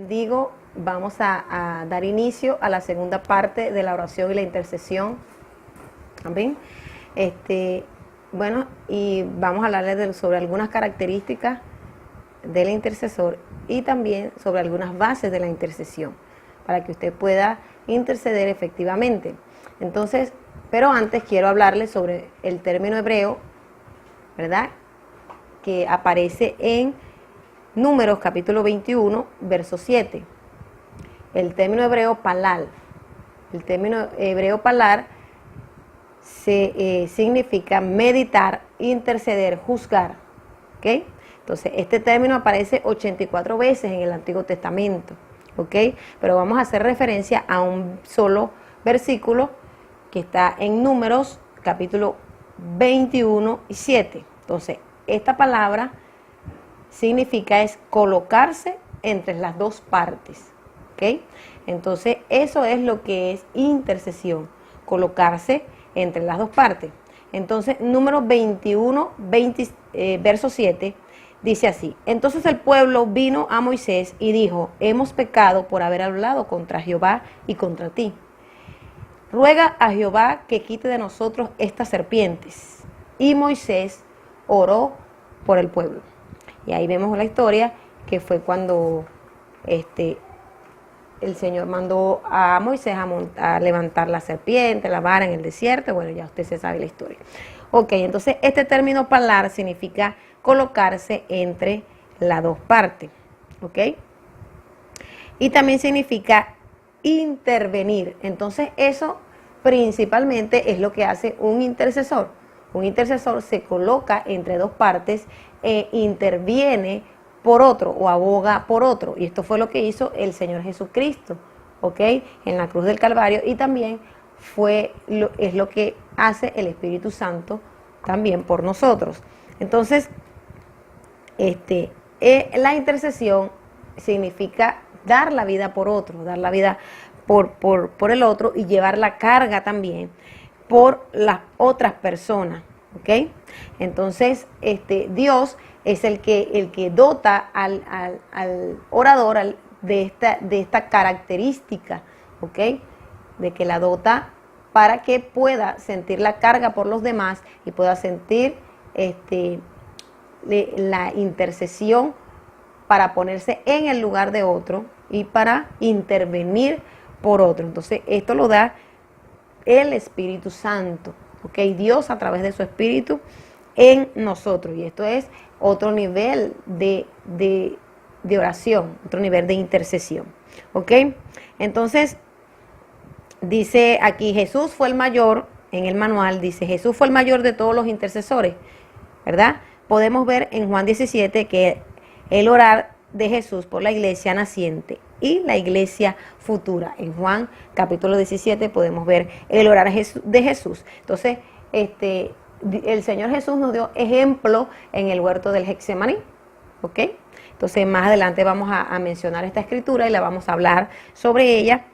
bendigo. Vamos a dar inicio a la segunda parte de la oración y la intercesión. Amén. Bueno, y vamos a hablarles sobre algunas características del intercesor y también sobre algunas bases de la intercesión para que usted pueda interceder efectivamente. Entonces, pero antes quiero hablarles sobre el término hebreo, ¿verdad?, que aparece en Números capítulo 21, verso 7. El término hebreo palal. El término hebreo palar significa meditar, interceder, juzgar. ¿Ok? Entonces, este término aparece 84 veces en el Antiguo Testamento. ¿Ok? Pero vamos a hacer referencia a un solo versículo que está en Números capítulo 21 y 7. Entonces, esta palabra significa es colocarse entre las dos partes. ¿Ok? Entonces, eso es lo que es intercesión, colocarse entre las dos partes. Entonces, Números 21, verso 7, dice así: entonces el pueblo vino a Moisés y dijo: hemos pecado por haber hablado contra Jehová y contra ti. Ruega a Jehová que quite de nosotros estas serpientes. Y Moisés oró por el pueblo. Y ahí vemos la historia, que fue cuando el Señor mandó a Moisés a levantar la serpiente, la vara en el desierto. Bueno, ya usted se sabe la historia. Ok, entonces este término palar significa colocarse entre las dos partes. Ok. Y también significa intervenir. Entonces eso principalmente es lo que hace un intercesor. Un intercesor se coloca entre dos partes e interviene por otro o aboga por otro. Y esto fue lo que hizo el Señor Jesucristo, ¿ok?, en la cruz del Calvario. Y también es lo que hace el Espíritu Santo también por nosotros. Entonces, la intercesión significa dar la vida por otro, dar la vida por el otro y llevar la carga también por las otras personas, ¿ok? Entonces, Dios es el que dota al orador de esta característica, ¿ok? De que la dota para que pueda sentir la carga por los demás y pueda sentir la intercesión para ponerse en el lugar de otro y para intervenir por otro. Entonces, esto lo da el Espíritu Santo, ¿ok? Dios a través de su Espíritu en nosotros. Y esto es otro nivel de oración, otro nivel de intercesión, ¿ok? Entonces, dice aquí, Jesús fue el mayor, en el manual dice, Jesús fue el mayor de todos los intercesores, ¿verdad? Podemos ver en Juan 17 que el orar de Jesús por la iglesia naciente y la iglesia futura. En Juan capítulo 17 podemos ver el orar de Jesús. Entonces, el Señor Jesús nos dio ejemplo en el huerto del Getsemaní, ¿ok? Entonces, más adelante vamos a mencionar esta escritura y la vamos a hablar sobre ella.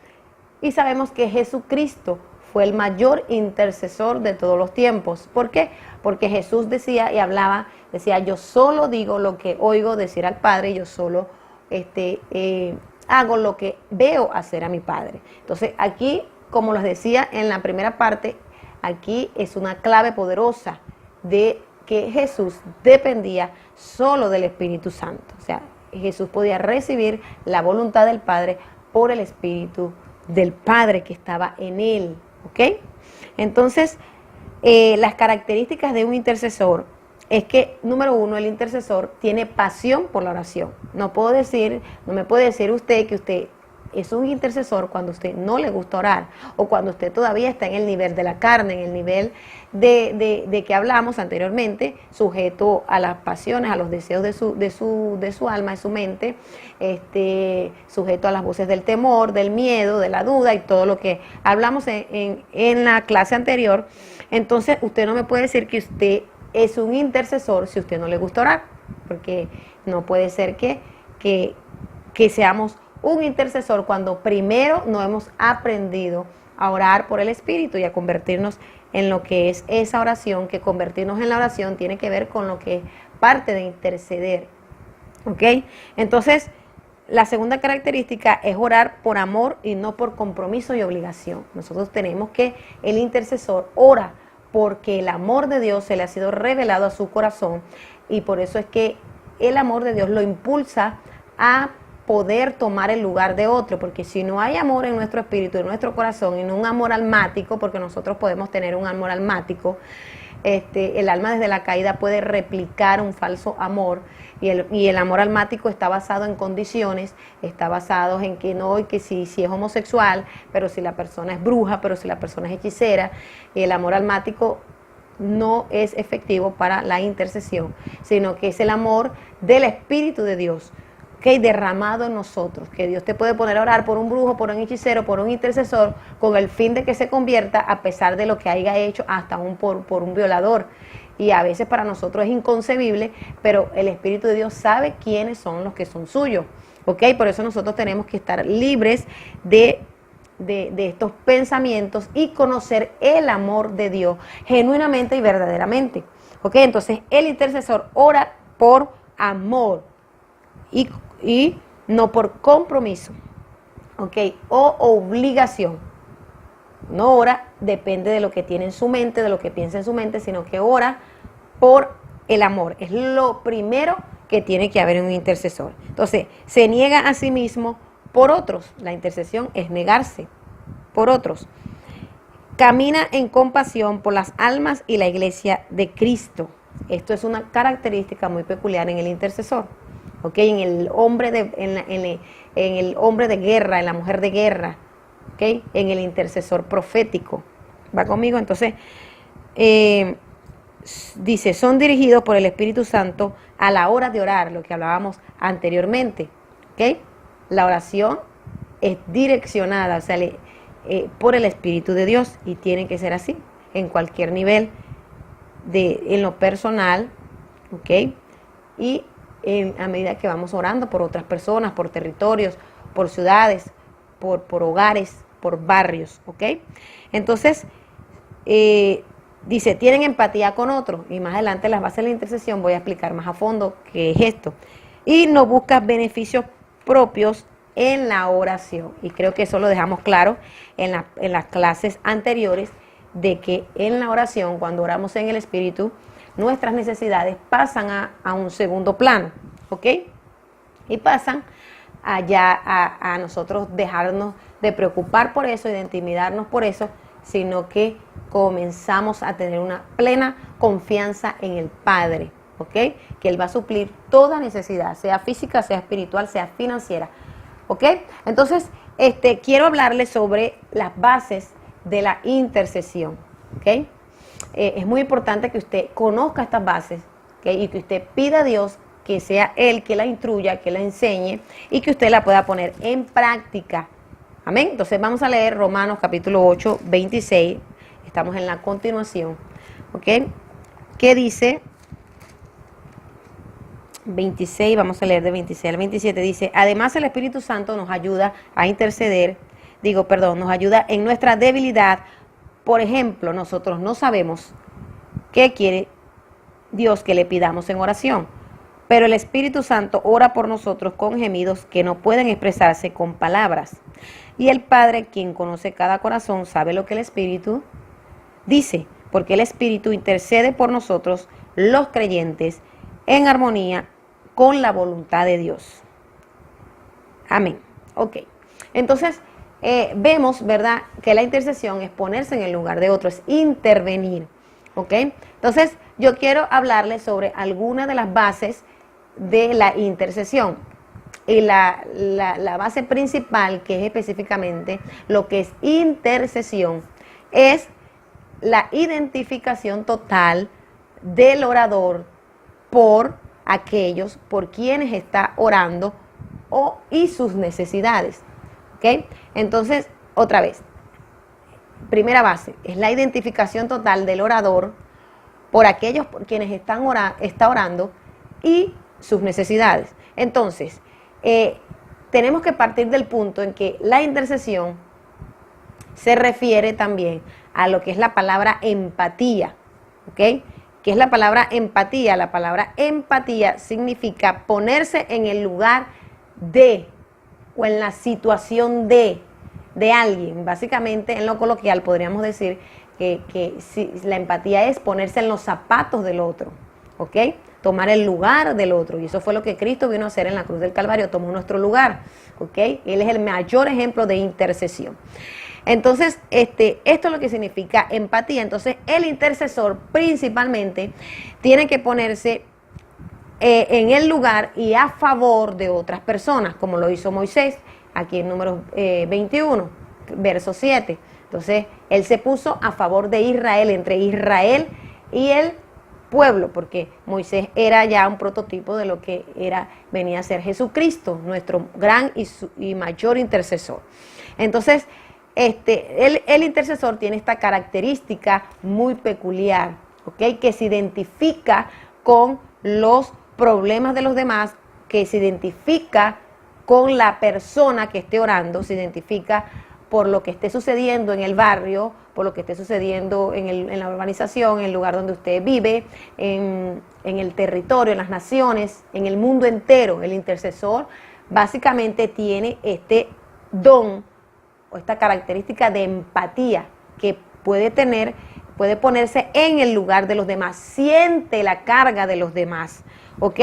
Y sabemos que Jesucristo fue el mayor intercesor de todos los tiempos. ¿Por qué? Porque Jesús decía y hablaba, decía, yo solo digo lo que oigo decir al Padre, yo solo hago lo que veo hacer a mi Padre. Entonces, aquí, como les decía en la primera parte, aquí es una clave poderosa de que Jesús dependía solo del Espíritu Santo. O sea, Jesús podía recibir la voluntad del Padre por el Espíritu del Padre que estaba en él, ¿ok? Entonces, las características de un intercesor es que, número uno, el intercesor tiene pasión por la oración. No me puede decir usted que usted es un intercesor cuando a usted no le gusta orar o cuando usted todavía está en el nivel de la carne, en el nivel de que hablamos anteriormente, sujeto a las pasiones, a los deseos de su alma, de su mente, sujeto a las voces del temor, del miedo, de la duda y todo lo que hablamos en la clase anterior. Entonces, usted no me puede decir que usted es un intercesor si a usted no le gusta orar, porque no puede ser que seamos un intercesor cuando primero no hemos aprendido a orar por el Espíritu y a convertirnos en lo que es esa oración, que convertirnos en la oración tiene que ver con lo que es parte de interceder, ¿ok? Entonces, la segunda característica es orar por amor y no por compromiso y obligación. Nosotros tenemos que el intercesor ora porque el amor de Dios se le ha sido revelado a su corazón, y por eso es que el amor de Dios lo impulsa a poder tomar el lugar de otro, porque si no hay amor en nuestro espíritu, en nuestro corazón, y no un amor almático, porque nosotros podemos tener un amor almático, el alma desde la caída puede replicar un falso amor, y el amor almático está basado en condiciones, está basado en que no, y que si es homosexual, pero si la persona es bruja, pero si la persona es hechicera. Y el amor almático no es efectivo para la intercesión, sino que es el amor del Espíritu de Dios, derramado en nosotros, que Dios te puede poner a orar por un brujo, por un hechicero, por un intercesor, con el fin de que se convierta, a pesar de lo que haya hecho, hasta por un violador. Y a veces para nosotros es inconcebible, pero el Espíritu de Dios sabe quiénes son los que son suyos, ¿ok? Por eso nosotros tenemos que estar libres de estos pensamientos y conocer el amor de Dios genuinamente y verdaderamente, ¿ok? Entonces el intercesor ora por amor y no por compromiso, ¿ok? O obligación. No ora, depende de lo que tiene en su mente, de lo que piensa en su mente, sino que ora por el amor. Es lo primero que tiene que haber en un intercesor. Entonces, se niega a sí mismo por otros. La intercesión es negarse por otros. Camina en compasión por las almas y la iglesia de Cristo. Esto es una característica muy peculiar en el intercesor, ¿ok? En el hombre en el hombre de guerra, en la mujer de guerra, ¿ok? En el intercesor profético. ¿Va conmigo? Entonces, dice, son dirigidos por el Espíritu Santo a la hora de orar, lo que hablábamos anteriormente, ¿ok? La oración es direccionada, o sea, por el Espíritu de Dios, y tiene que ser así, en cualquier nivel, en lo personal, ¿ok? Y a medida que vamos orando por otras personas, por territorios, por ciudades, por hogares, por barrios, ¿ok? Entonces, dice, tienen empatía con otros, y más adelante en las bases de la intercesión voy a explicar más a fondo qué es esto. Y no buscas beneficios propios en la oración, y creo que eso lo dejamos claro en las clases anteriores, de que en la oración, cuando oramos en el Espíritu, nuestras necesidades pasan a un segundo plano, ¿ok? Y pasan a nosotros dejarnos de preocupar por eso y de intimidarnos por eso, sino que comenzamos a tener una plena confianza en el Padre, ¿ok? Que Él va a suplir toda necesidad, sea física, sea espiritual, sea financiera, ¿ok? Entonces, quiero hablarles sobre las bases de la intercesión, ¿ok? Es muy importante que usted conozca estas bases, ¿okay? Y que usted pida a Dios que sea Él que la instruya, que la enseñe, y que usted la pueda poner en práctica. Amén. Entonces vamos a leer Romanos capítulo 8, 26. Estamos en la continuación, ¿ok? ¿Qué dice? 26, vamos a leer de 26 al 27. Dice, además el Espíritu Santo nos ayuda a interceder, nos ayuda en nuestra debilidad. Por ejemplo, nosotros no sabemos qué quiere Dios que le pidamos en oración, pero el Espíritu Santo ora por nosotros con gemidos que no pueden expresarse con palabras. Y el Padre, quien conoce cada corazón, sabe lo que el Espíritu dice, porque el Espíritu intercede por nosotros, los creyentes, en armonía con la voluntad de Dios. Amén. Ok. Entonces, vemos, ¿verdad?, que la intercesión es ponerse en el lugar de otro, es intervenir, ¿ok? Entonces, yo quiero hablarles sobre algunas de las bases de la intercesión. Y la base principal, que es específicamente lo que es intercesión, es la identificación total del orador por aquellos por quienes está orando y sus necesidades. ¿Ok? Entonces, otra vez, primera base, es la identificación total del orador por aquellos por quienes está orando y sus necesidades. Entonces, tenemos que partir del punto en que la intercesión se refiere también a lo que es la palabra empatía, ¿ok? ¿Qué es la palabra empatía? La palabra empatía significa ponerse en el lugar de o en la situación de alguien. Básicamente, en lo coloquial podríamos decir que si la empatía es ponerse en los zapatos del otro, ¿ok? Tomar el lugar del otro. Y eso fue lo que Cristo vino a hacer en la cruz del Calvario, tomó nuestro lugar, ¿ok? Él es el mayor ejemplo de intercesión. Entonces, esto es lo que significa empatía. Entonces, el intercesor principalmente tiene que ponerse en el lugar y a favor de otras personas, como lo hizo Moisés, aquí en Números 21, verso 7. Entonces, él se puso a favor de Israel, entre Israel y el pueblo, porque Moisés era ya un prototipo de lo que venía a ser Jesucristo, nuestro gran y mayor intercesor. Entonces, el intercesor tiene esta característica muy peculiar, ¿ok? Que se identifica con los problemas de los demás, que se identifica con la persona que esté orando, se identifica por lo que esté sucediendo en el barrio, por lo que esté sucediendo en la urbanización, en el lugar donde usted vive, en el territorio, en las naciones, en el mundo entero. El intercesor básicamente tiene este don o esta característica de empatía que puede ponerse en el lugar de los demás, siente la carga de los demás, ¿ok?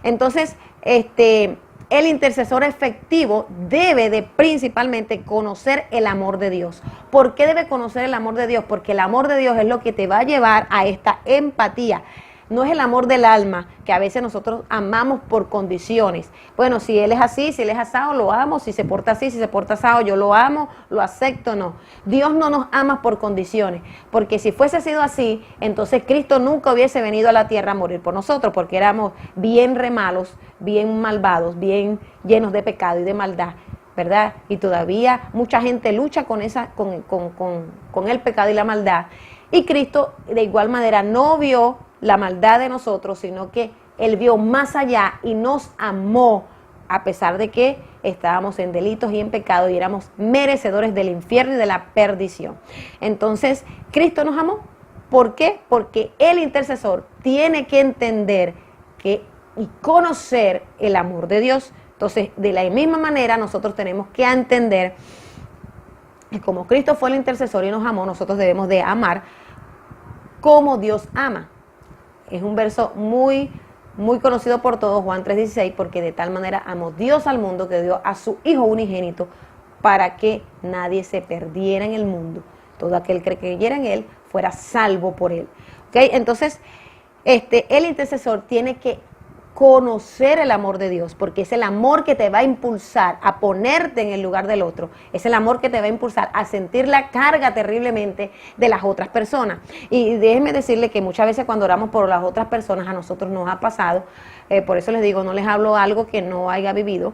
Entonces, el intercesor efectivo debe de principalmente conocer el amor de Dios. ¿Por qué debe conocer el amor de Dios? Porque el amor de Dios es lo que te va a llevar a esta empatía. No es el amor del alma, que a veces nosotros amamos por condiciones. Bueno, si él es así, si él es asado, lo amo. Si se porta así, si se porta asado, yo lo amo, lo acepto, no. Dios no nos ama por condiciones, porque si fuese sido así, entonces Cristo nunca hubiese venido a la tierra a morir por nosotros, porque éramos bien re malos, bien malvados, bien llenos de pecado y de maldad, ¿verdad? Y todavía mucha gente lucha con el pecado y la maldad. Y Cristo de igual manera no vio la maldad de nosotros, sino que Él vio más allá y nos amó, a pesar de que estábamos en delitos y en pecado y éramos merecedores del infierno y de la perdición. Entonces, Cristo nos amó. ¿Por qué? Porque el intercesor tiene que entender y conocer el amor de Dios. Entonces, de la misma manera, nosotros tenemos que entender que como Cristo fue el intercesor y nos amó, nosotros debemos de amar como Dios ama. Es un verso muy, muy conocido por todos, Juan 3:16, porque de tal manera amó Dios al mundo que dio a su Hijo unigénito para que nadie se perdiera en el mundo. Todo aquel que creyera en Él fuera salvo por Él. ¿Okay? Entonces, el intercesor tiene que conocer el amor de Dios, porque es el amor que te va a impulsar a ponerte en el lugar del otro, es el amor que te va a impulsar a sentir la carga terriblemente de las otras personas. Y déjenme decirle que muchas veces cuando oramos por las otras personas, a nosotros nos ha pasado, por eso les digo, no les hablo algo que no haya vivido,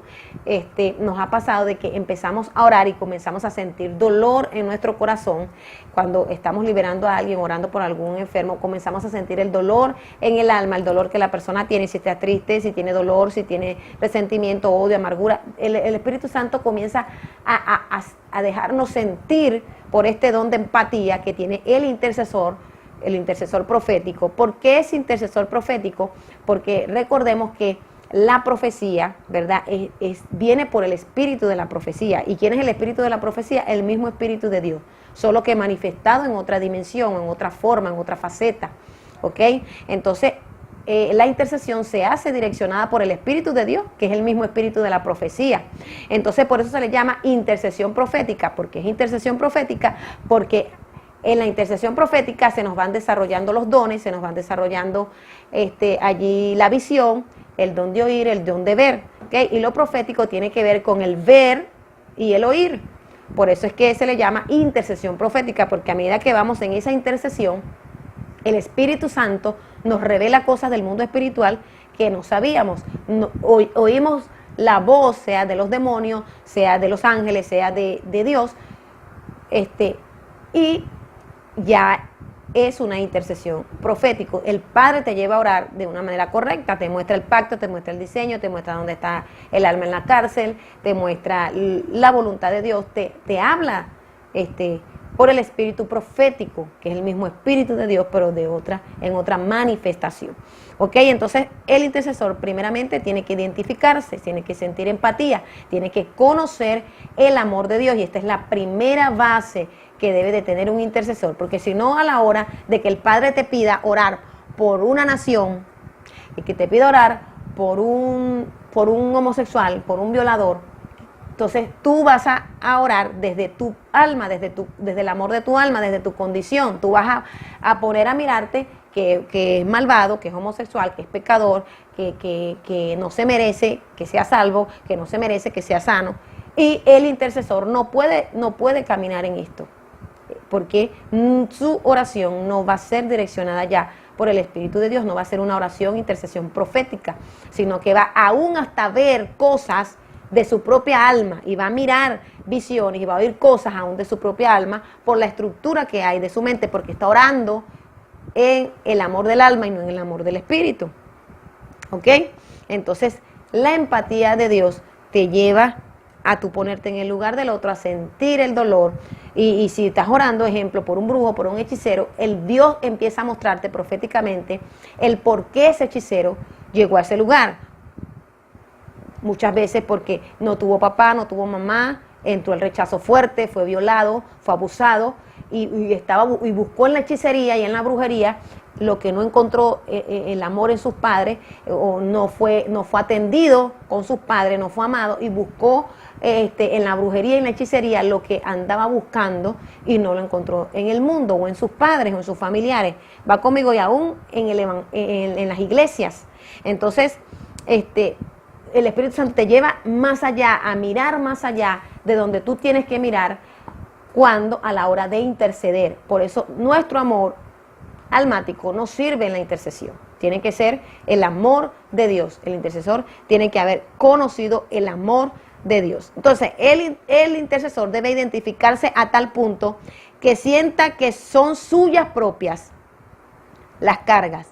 nos ha pasado de que empezamos a orar y comenzamos a sentir dolor en nuestro corazón. Cuando estamos liberando a alguien, orando por algún enfermo, comenzamos a sentir el dolor en el alma, el dolor que la persona tiene, si está triste, si tiene dolor, si tiene resentimiento, odio, amargura. El Espíritu Santo comienza a dejarnos sentir por este don de empatía que tiene el intercesor profético. ¿Por qué es intercesor profético? Porque recordemos que la profecía, ¿verdad? Viene por el espíritu de la profecía. ¿Y quién es el espíritu de la profecía? El mismo espíritu de Dios, solo que manifestado en otra dimensión, en otra forma, en otra faceta, ¿ok? Entonces, la intercesión se hace direccionada por el Espíritu de Dios, que es el mismo espíritu de la profecía. Entonces, por eso se le llama intercesión profética. ¿Por qué es intercesión profética? Porque en la intercesión profética se nos van desarrollando los dones, se nos van desarrollando allí la visión, el don de oír, el don de ver, ¿okay? Y lo profético tiene que ver con el ver y el oír. Por eso es que se le llama intercesión profética, porque a medida que vamos en esa intercesión, el Espíritu Santo nos revela cosas del mundo espiritual que no sabíamos. Oímos la voz, sea de los demonios, sea de los ángeles, sea de Dios, y ya es una intercesión profético. El Padre te lleva a orar de una manera correcta, te muestra el pacto, te muestra el diseño, te muestra dónde está el alma en la cárcel, te muestra la voluntad de Dios, te habla por el espíritu profético, que es el mismo espíritu de Dios, pero en otra manifestación. ¿Ok? Entonces, el intercesor primeramente tiene que identificarse, tiene que sentir empatía, tiene que conocer el amor de Dios, y esta es la primera base que debe de tener un intercesor, porque si no, a la hora de que el Padre te pida orar por una nación, y que te pida orar por un homosexual, por un violador, entonces tú vas a orar desde tu alma, desde el amor de tu alma, desde tu condición. Tú vas a poner a mirarte que es malvado, que es homosexual, que es pecador, que no se merece que sea salvo, que no se merece que sea sano. Y el intercesor no puede caminar en esto, porque su oración no va a ser direccionada ya por el Espíritu de Dios, no va a ser una oración, intercesión profética, sino que va aún hasta ver cosas de su propia alma, y va a mirar visiones y va a oír cosas aún de su propia alma por la estructura que hay de su mente, porque está orando en el amor del alma y no en el amor del espíritu. ¿Ok? Entonces, la empatía de Dios te lleva a tú ponerte en el lugar del otro, a sentir el dolor, y si estás orando, ejemplo, por un brujo, por un hechicero, el Dios empieza a mostrarte proféticamente el por qué ese hechicero llegó a ese lugar. Muchas veces porque no tuvo papá, no tuvo mamá, entró el rechazo fuerte, fue violado, fue abusado, y buscó en la hechicería y en la brujería lo que no encontró el amor en sus padres, o no fue atendido con sus padres, no fue amado, y buscó en la brujería y en la hechicería lo que andaba buscando y no lo encontró en el mundo o en sus padres o en sus familiares. Va conmigo, y aún en las iglesias. Entonces, el Espíritu Santo te lleva más allá, a mirar más allá de donde tú tienes que mirar cuando a la hora de interceder. Por eso nuestro amor almático no sirve en la intercesión. Tiene que ser el amor de Dios. El intercesor tiene que haber conocido el amor de Dios. Entonces, el intercesor debe identificarse a tal punto que sienta que son suyas propias las cargas,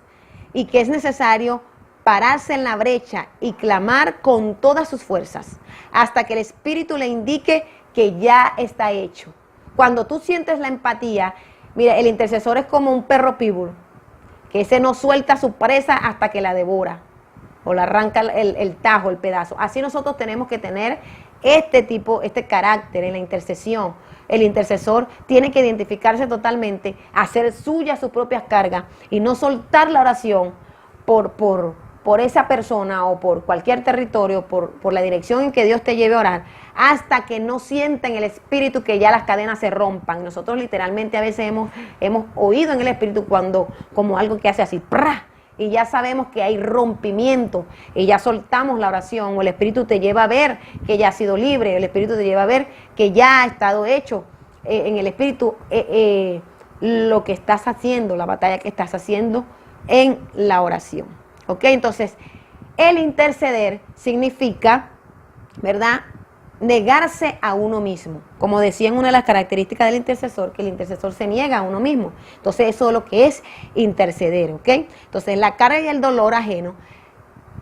y que es necesario pararse en la brecha y clamar con todas sus fuerzas hasta que el Espíritu le indique que ya está hecho. Cuando tú sientes la empatía, mira, el intercesor es como un perro pitbull, que ese no suelta a su presa hasta que la devora o le arranca el tajo, el pedazo. Así nosotros tenemos que tener este carácter en la intercesión. El intercesor tiene que identificarse totalmente, hacer suya sus propias cargas y no soltar la oración por esa persona o por cualquier territorio, por la dirección en que Dios te lleve a orar, hasta que no sienta en el espíritu que ya las cadenas se rompan. Nosotros literalmente a veces hemos oído en el espíritu como algo que hace así, ¡prá! Y ya sabemos que hay rompimiento, y ya soltamos la oración, o el Espíritu te lleva a ver que ya ha sido libre, el Espíritu te lleva a ver que ya ha estado hecho en el Espíritu lo que estás haciendo, la batalla que estás haciendo en la oración. ¿Ok? Entonces, el interceder significa, ¿verdad?, negarse a uno mismo. Como decía en una de las características del intercesor, que el intercesor se niega a uno mismo. Entonces, eso es lo que es interceder, ¿ok? Entonces, la carga y el dolor ajeno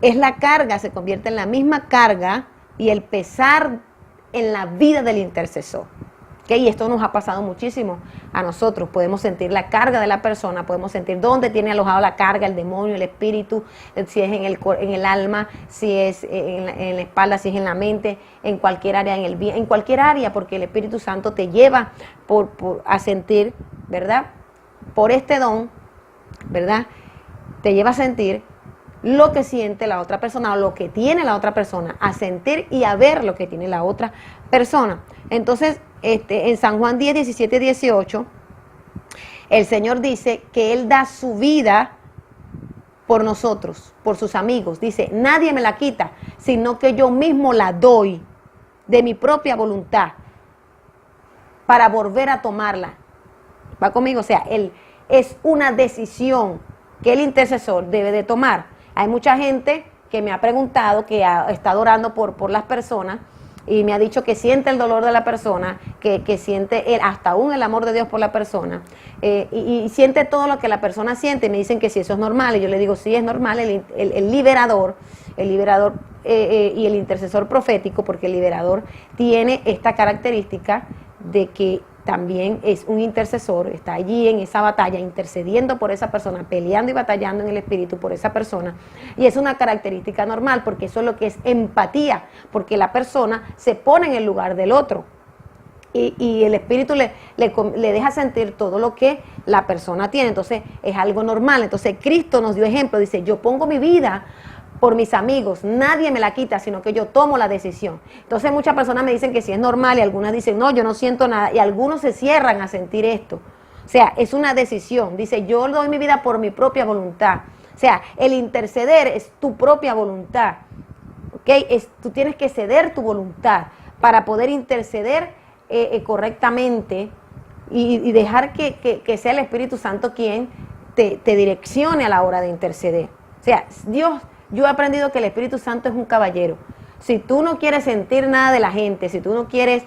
es la carga, se convierte en la misma carga y el pesar en la vida del intercesor. ¿Okay? Y esto nos ha pasado muchísimo a nosotros. Podemos sentir la carga de la persona, podemos sentir dónde tiene alojado la carga, el demonio, el espíritu, si es en el alma, si es en la espalda, si es en la mente, en cualquier área, en cualquier área, porque el Espíritu Santo te lleva a sentir, ¿verdad? Por este don, ¿verdad? Te lleva a sentir lo que siente la otra persona o lo que tiene la otra persona, a sentir y a ver lo que tiene la otra persona. Entonces, en San Juan 10, 17, 18, el Señor dice que Él da su vida por nosotros, por sus amigos. Dice, nadie me la quita, sino que yo mismo la doy de mi propia voluntad para volver a tomarla. ¿Va conmigo? O sea, es una decisión que el intercesor debe de tomar. Hay mucha gente que me ha preguntado, que ha estado orando por las personas, y me ha dicho que siente el dolor de la persona, que siente hasta aún el amor de Dios por la persona, y siente todo lo que la persona siente, y me dicen que si eso es normal, y yo le digo, sí, es normal. El liberador y el intercesor profético, porque el liberador tiene esta característica de que también es un intercesor, está allí en esa batalla intercediendo por esa persona, peleando y batallando en el espíritu por esa persona. Y es una característica normal, porque eso es lo que es empatía, porque la persona se pone en el lugar del otro. Y el espíritu le deja sentir todo lo que la persona tiene. Entonces es algo normal. Entonces Cristo nos dio ejemplo, dice: yo pongo mi vida por mis amigos, nadie me la quita, sino que yo tomo la decisión. Entonces muchas personas me dicen que sí es normal, y algunas dicen: no, yo no siento nada, y algunos se cierran a sentir esto. O sea, es una decisión. Dice: yo doy mi vida por mi propia voluntad. O sea, el interceder es tu propia voluntad, ¿ok? Tú tienes que ceder tu voluntad para poder interceder correctamente, y dejar que sea el Espíritu Santo quien te direccione a la hora de interceder. O sea, yo he aprendido que el Espíritu Santo es un caballero. Si tú no quieres sentir nada de la gente, si tú no quieres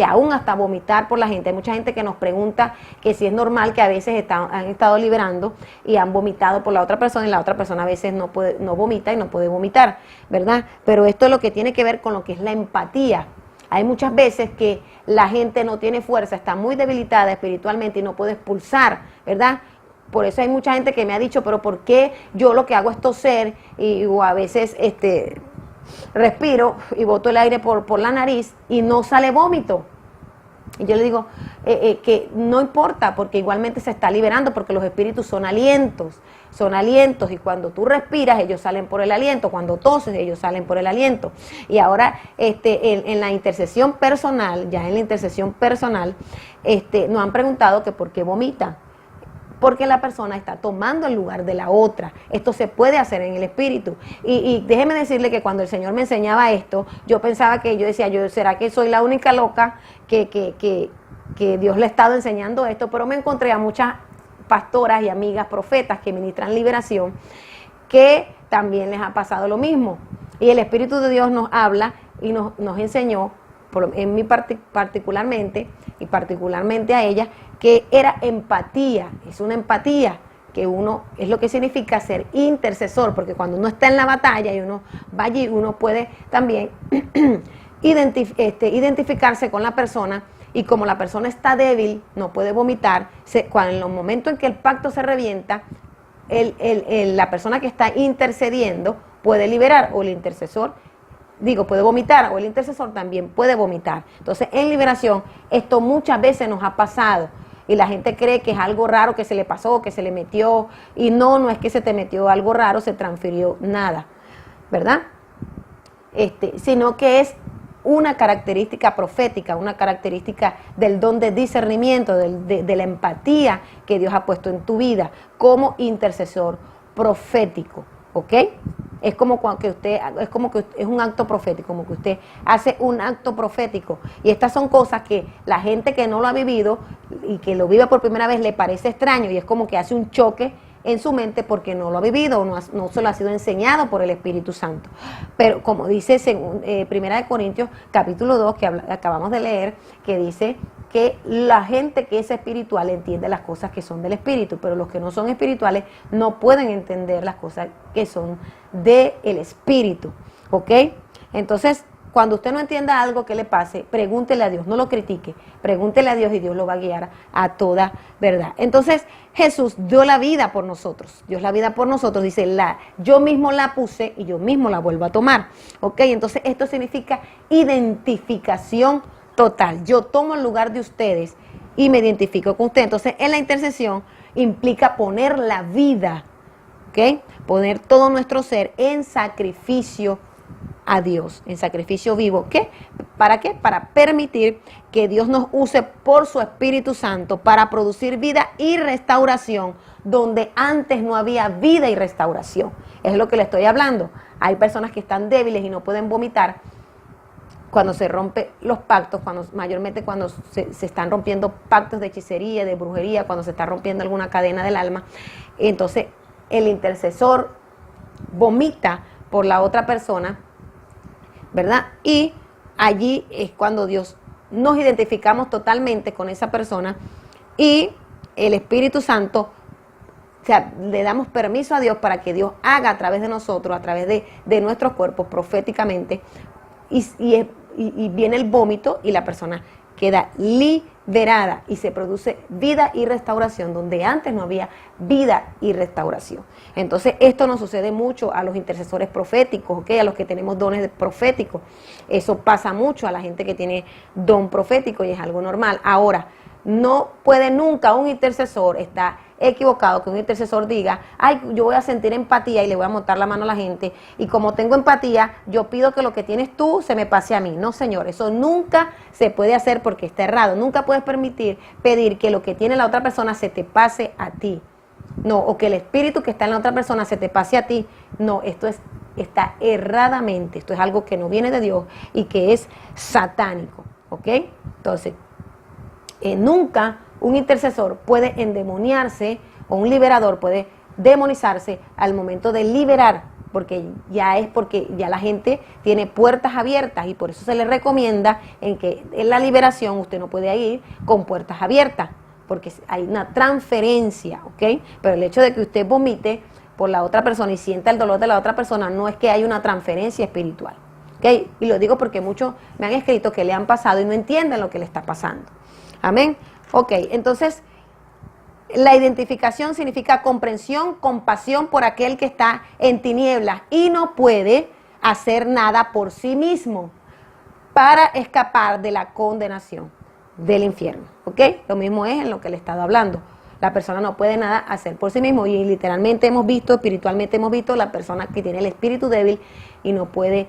aún hasta vomitar por la gente, hay mucha gente que nos pregunta que si es normal, que a veces han estado liberando y han vomitado por la otra persona, y la otra persona a veces no vomita y no puede vomitar, ¿verdad? Pero esto es lo que tiene que ver con lo que es la empatía. Hay muchas veces que la gente no tiene fuerza, está muy debilitada espiritualmente y no puede expulsar, ¿verdad? Por eso hay mucha gente que me ha dicho: pero ¿por qué yo lo que hago es toser? O a veces respiro y boto el aire por la nariz y no sale vómito. Y yo le digo que no importa, porque igualmente se está liberando, porque los espíritus son alientos, y cuando tú respiras ellos salen por el aliento, cuando toses ellos salen por el aliento. Y ahora en la intercesión personal, nos han preguntado que por qué vomita. Porque la persona está tomando el lugar de la otra. Esto se puede hacer en el espíritu. Y déjeme decirle que cuando el Señor me enseñaba esto, yo pensaba yo decía: ¿será que soy la única loca que Dios le ha estado enseñando esto? Pero me encontré a muchas pastoras y amigas profetas que ministran liberación, que también les ha pasado lo mismo. Y el Espíritu de Dios nos habla y nos enseñó, en mí particularmente, y particularmente a ella, que era empatía. Es una empatía que es lo que significa ser intercesor, porque cuando uno está en la batalla y uno va allí, uno puede también identificarse con la persona, y como la persona está débil, no puede vomitar, en los momentos en que el pacto se revienta, la persona que está intercediendo puede liberar, o el intercesor puede vomitar, o el intercesor también puede vomitar. Entonces, en liberación, esto muchas veces nos ha pasado, y la gente cree que es algo raro que se le pasó, que se le metió, y no es que se te metió algo raro, se transfirió nada, ¿verdad? Sino que es una característica profética, una característica del don de discernimiento, de la empatía que Dios ha puesto en tu vida como intercesor profético, ¿ok? Es como que es un acto profético, como que usted hace un acto profético. Y estas son cosas que la gente que no lo ha vivido y que lo vive por primera vez le parece extraño, y es como que hace un choque en su mente porque no lo ha vivido, o no se lo ha sido enseñado por el Espíritu Santo. Pero como dice Primera de Corintios capítulo 2, que acabamos de leer, que dice que la gente que es espiritual entiende las cosas que son del Espíritu, pero los que no son espirituales no pueden entender las cosas que son del Espíritu, ¿ok? Entonces, cuando usted no entienda algo que le pase, pregúntele a Dios, no lo critique, pregúntele a Dios y Dios lo va a guiar a toda verdad. Entonces, Jesús dio la vida por nosotros, dice, yo mismo la puse y yo mismo la vuelvo a tomar, ¿ok? Entonces, esto significa identificación total. Yo tomo el lugar de ustedes y me identifico con ustedes. Entonces, en la intercesión implica poner la vida, ¿ok? Poner todo nuestro ser en sacrificio a Dios, en sacrificio vivo. ¿Para qué? Para permitir que Dios nos use por su Espíritu Santo para producir vida y restauración donde antes no había vida y restauración. Es lo que le estoy hablando. Hay personas que están débiles y no pueden vomitar cuando se rompen los pactos, mayormente cuando se están rompiendo pactos de hechicería, de brujería, cuando se está rompiendo alguna cadena del alma. Entonces el intercesor vomita por la otra persona, ¿verdad? Y allí es cuando nos identificamos totalmente con esa persona, y el Espíritu Santo, o sea, le damos permiso a Dios para que Dios haga a través de nosotros, a través de nuestros cuerpos proféticamente, y viene el vómito y la persona queda liberada y se produce vida y restauración donde antes no había vida y restauración. Entonces esto nos sucede mucho a los intercesores proféticos, ¿ok? A los que tenemos dones proféticos. Eso pasa mucho a la gente que tiene don profético y es algo normal. Ahora, no puede nunca un intercesor, está equivocado que un intercesor diga, ay, yo voy a sentir empatía y le voy a montar la mano a la gente, y como tengo empatía, yo pido que lo que tienes tú se me pase a mí. No, señor, eso nunca se puede hacer porque está errado. Nunca puedes pedir que lo que tiene la otra persona se te pase a ti. No, o que el espíritu que está en la otra persona se te pase a ti. No, está erradamente. Esto es algo que no viene de Dios y que es satánico, ¿ok? Entonces, nunca un intercesor puede endemoniarse o un liberador puede demonizarse al momento de liberar, porque ya la gente tiene puertas abiertas y por eso se le recomienda en que en la liberación usted no puede ir con puertas abiertas, porque hay una transferencia, ¿ok? Pero el hecho de que usted vomite por la otra persona y sienta el dolor de la otra persona no es que hay una transferencia espiritual, ¿ok? Y lo digo porque muchos me han escrito que le han pasado y no entienden lo que le está pasando. Amén. Ok, entonces la identificación significa comprensión, compasión por aquel que está en tinieblas y no puede hacer nada por sí mismo para escapar de la condenación del infierno. ¿Ok? Lo mismo es en lo que le he estado hablando. La persona no puede nada hacer por sí mismo y literalmente hemos visto, espiritualmente hemos visto la persona que tiene el espíritu débil y no puede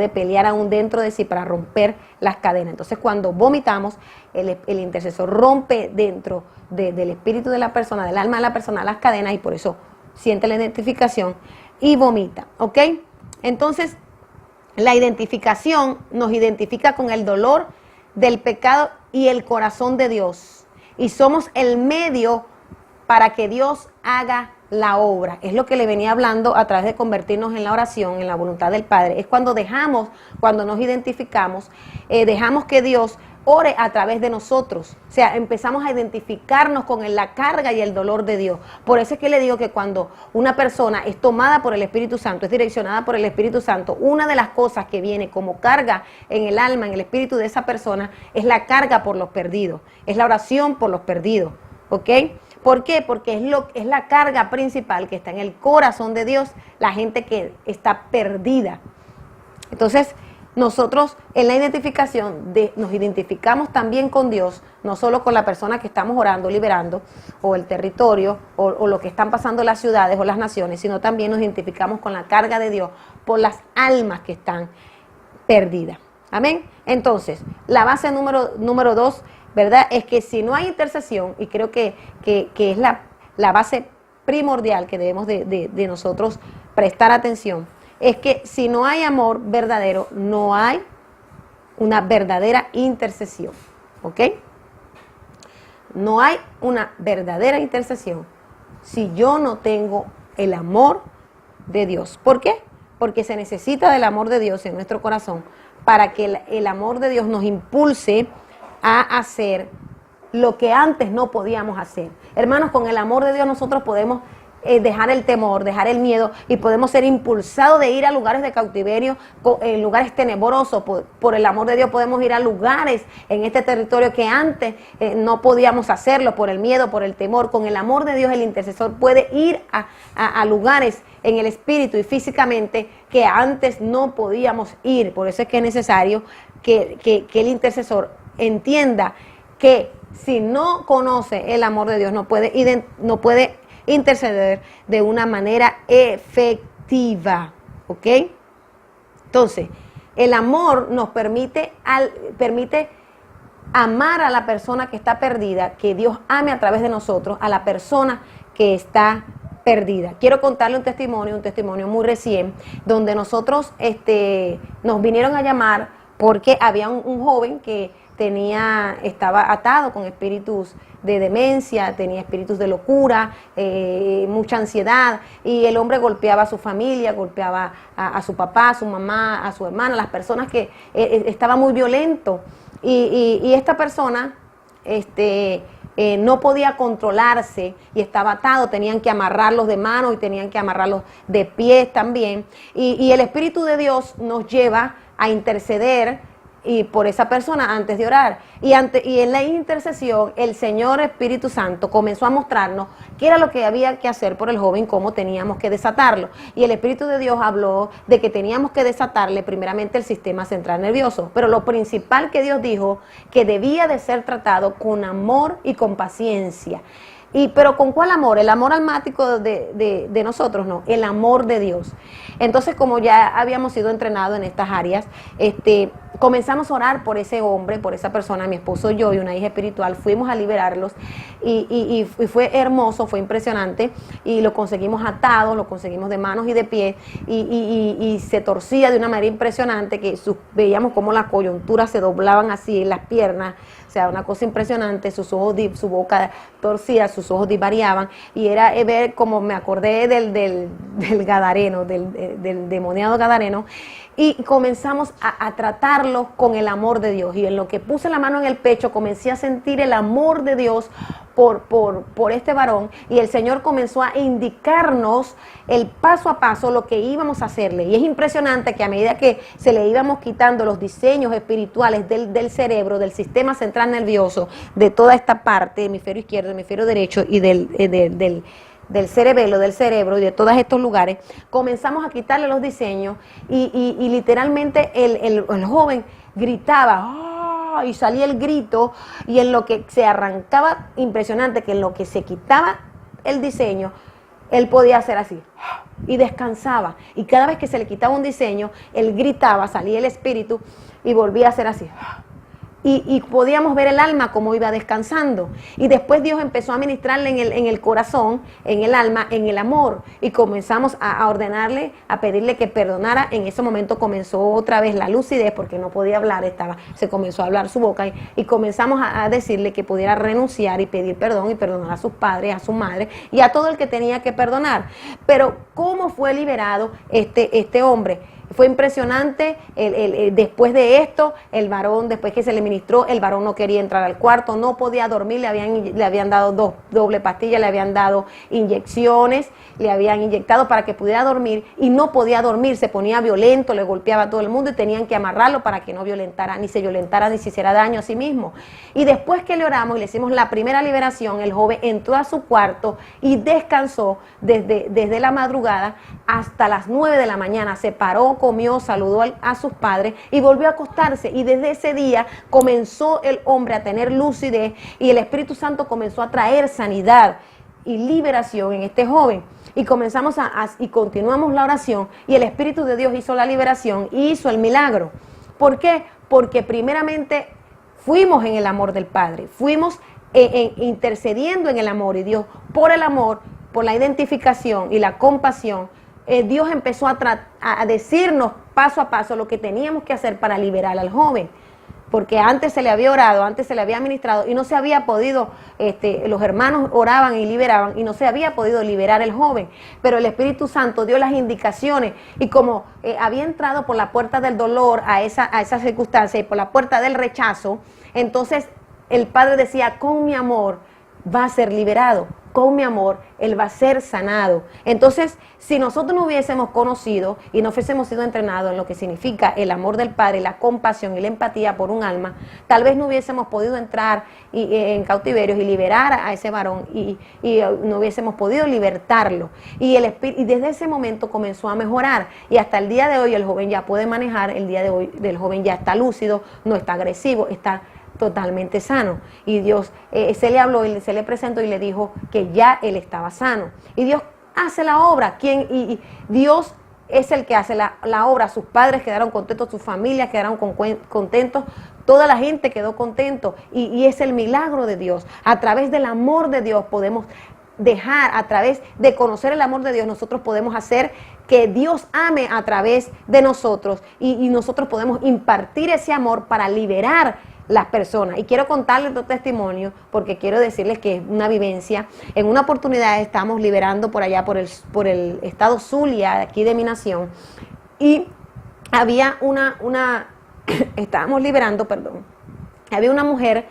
pelear aún dentro de sí para romper las cadenas. Entonces cuando vomitamos, el intercesor rompe dentro del espíritu de la persona, del alma de la persona, las cadenas y por eso siente la identificación y vomita. ¿Ok? Entonces la identificación nos identifica con el dolor del pecado y el corazón de Dios. Y somos el medio para que Dios haga la obra. Es lo que le venía hablando a través de convertirnos en la oración, en la voluntad del Padre. Es cuando nos identificamos, dejamos que Dios ore a través de nosotros. O sea, empezamos a identificarnos con la carga y el dolor de Dios. Por eso es que le digo que cuando una persona es tomada por el Espíritu Santo, es direccionada por el Espíritu Santo, una de las cosas que viene como carga en el alma, en el espíritu de esa persona, es la carga por los perdidos. Es la oración por los perdidos. ¿Ok? ¿Por qué? Porque es la carga principal que está en el corazón de Dios, la gente que está perdida. Entonces, nosotros en la identificación nos identificamos también con Dios, no solo con la persona que estamos orando, liberando, o el territorio, o lo que están pasando las ciudades o las naciones, sino también nos identificamos con la carga de Dios por las almas que están perdidas. Amén. Entonces, la base número 2, ¿verdad? Es que si no hay intercesión, y creo que es la base primordial que debemos de nosotros prestar atención, es que si no hay amor verdadero, no hay una verdadera intercesión, ¿ok? No hay una verdadera intercesión si yo no tengo el amor de Dios. ¿Por qué? Porque se necesita del amor de Dios en nuestro corazón para que el amor de Dios nos impulse a hacer lo que antes no podíamos hacer. Hermanos, con el amor de Dios nosotros podemos dejar el temor, dejar el miedo y podemos ser impulsados de ir a lugares de cautiverio, en lugares tenebrosos. Por el amor de Dios podemos ir a lugares en este territorio que antes no podíamos hacerlo por el miedo, por el temor. Con el amor de Dios el intercesor puede ir a lugares en el espíritu y físicamente que antes no podíamos ir. Por eso es que es necesario que el intercesor entienda que si no conoce el amor de Dios no puede interceder de una manera efectiva, ¿ok? Entonces, el amor nos permite amar a la persona que está perdida, que Dios ame a través de nosotros a la persona que está perdida. Quiero contarle un testimonio muy recién, donde nosotros nos vinieron a llamar porque había un joven que estaba atado con espíritus de demencia, tenía espíritus de locura, mucha ansiedad, y el hombre golpeaba a su familia, golpeaba a su papá, a su mamá, a su hermana, las personas que estaba muy violento, y esta persona no podía controlarse y estaba atado, tenían que amarrarlos de manos y tenían que amarrarlos de pies también, y el Espíritu de Dios nos lleva a interceder y por esa persona antes de orar. Y en la intercesión, el Señor Espíritu Santo comenzó a mostrarnos qué era lo que había que hacer por el joven, cómo teníamos que desatarlo. Y el Espíritu de Dios habló de que teníamos que desatarle primeramente el sistema central nervioso. Pero lo principal que Dios dijo, que debía de ser tratado con amor y con paciencia. Pero ¿con cuál amor? El amor almático de nosotros, no, el amor de Dios. Entonces, como ya habíamos sido entrenados en estas áreas, comenzamos a orar por ese hombre, por esa persona, mi esposo y yo y una hija espiritual, fuimos a liberarlos y fue hermoso, fue impresionante, y lo conseguimos atado, lo conseguimos de manos y de pies, y se torcía de una manera impresionante, que veíamos como las coyunturas se doblaban así en las piernas, o sea, una cosa impresionante, sus ojos, su boca torcida, sus ojos divariaban, y era ver, como me acordé del gadareno, del demoniado gadareno, y comenzamos a tratarlo con el amor de Dios. Y en lo que puse la mano en el pecho, comencé a sentir el amor de Dios por este varón, y el Señor comenzó a indicarnos el paso a paso lo que íbamos a hacerle. Y es impresionante que a medida que se le íbamos quitando los diseños espirituales del cerebro, del sistema central nervioso, de toda esta parte, hemisferio izquierdo, hemisferio derecho, y del cerebelo, del cerebro y de todos estos lugares, comenzamos a quitarle los diseños, y literalmente el joven gritaba, ¡oh! Y salía el grito, y en lo que se arrancaba, impresionante, que en lo que se quitaba el diseño, él podía hacer así, y descansaba, y cada vez que se le quitaba un diseño, él gritaba, salía el espíritu, y volvía a hacer así. Y podíamos ver el alma como iba descansando. Y después Dios empezó a ministrarle en el corazón, en el alma, en el amor. Y comenzamos a ordenarle, a pedirle que perdonara. En ese momento comenzó otra vez la lucidez, porque no podía hablar, se comenzó a hablar su boca. Y comenzamos a decirle que pudiera renunciar y pedir perdón, y perdonar a sus padres, a su madre y a todo el que tenía que perdonar. Pero ¿cómo fue liberado este hombre? Fue impresionante. Después de esto, el varón, después que se le ministró, el varón no quería entrar al cuarto, no podía dormir, le habían dado doble pastilla, le habían dado inyecciones, le habían inyectado para que pudiera dormir, y no podía dormir, se ponía violento, le golpeaba a todo el mundo, y tenían que amarrarlo para que no violentara, ni se hiciera daño a sí mismo. Y después que le oramos y le hicimos la primera liberación, el joven entró a su cuarto y descansó desde la madrugada hasta las 9 de la mañana, se paró, comió, saludó a sus padres y volvió a acostarse. Y desde ese día comenzó el hombre a tener lucidez, y el Espíritu Santo comenzó a traer sanidad y liberación en este joven. Y comenzamos y continuamos la oración, y el Espíritu de Dios hizo la liberación y hizo el milagro. ¿Por qué? Porque primeramente fuimos en el amor del Padre, fuimos intercediendo en el amor, y Dios, por el amor, por la identificación y la compasión, Dios empezó a decirnos paso a paso lo que teníamos que hacer para liberar al joven. Porque antes se le había orado, antes se le había ministrado, y no se había podido, los hermanos oraban y liberaban, y no se había podido liberar el joven. Pero el Espíritu Santo dio las indicaciones, y como había entrado por la puerta del dolor a esa circunstancia, y por la puerta del rechazo, entonces el Padre decía, con mi amor va a ser liberado, con mi amor él va a ser sanado. Entonces, si nosotros no hubiésemos conocido y no hubiésemos sido entrenados en lo que significa el amor del Padre, la compasión y la empatía por un alma, tal vez no hubiésemos podido entrar en cautiverios y liberar a ese varón, y no hubiésemos podido libertarlo. Y desde ese momento comenzó a mejorar, y hasta el día de hoy el joven ya puede manejar, el día de hoy el joven ya está lúcido, no está agresivo, está totalmente sano. Y Dios se le habló y se le presentó y le dijo que ya él estaba sano. Y Dios hace la obra. Y Dios es el que hace la obra. Sus padres quedaron contentos, sus familias quedaron contentos, toda la gente quedó contento. Y es el milagro de Dios. A través del amor de Dios podemos dejar, a través de conocer el amor de Dios, nosotros podemos hacer que Dios ame a través de nosotros, y nosotros podemos impartir ese amor para liberar las personas. Y quiero contarles otro testimonio, porque quiero decirles que es una vivencia. En una oportunidad estamos liberando por allá, por el estado Zulia, aquí de mi nación, y había estábamos liberando, había una mujer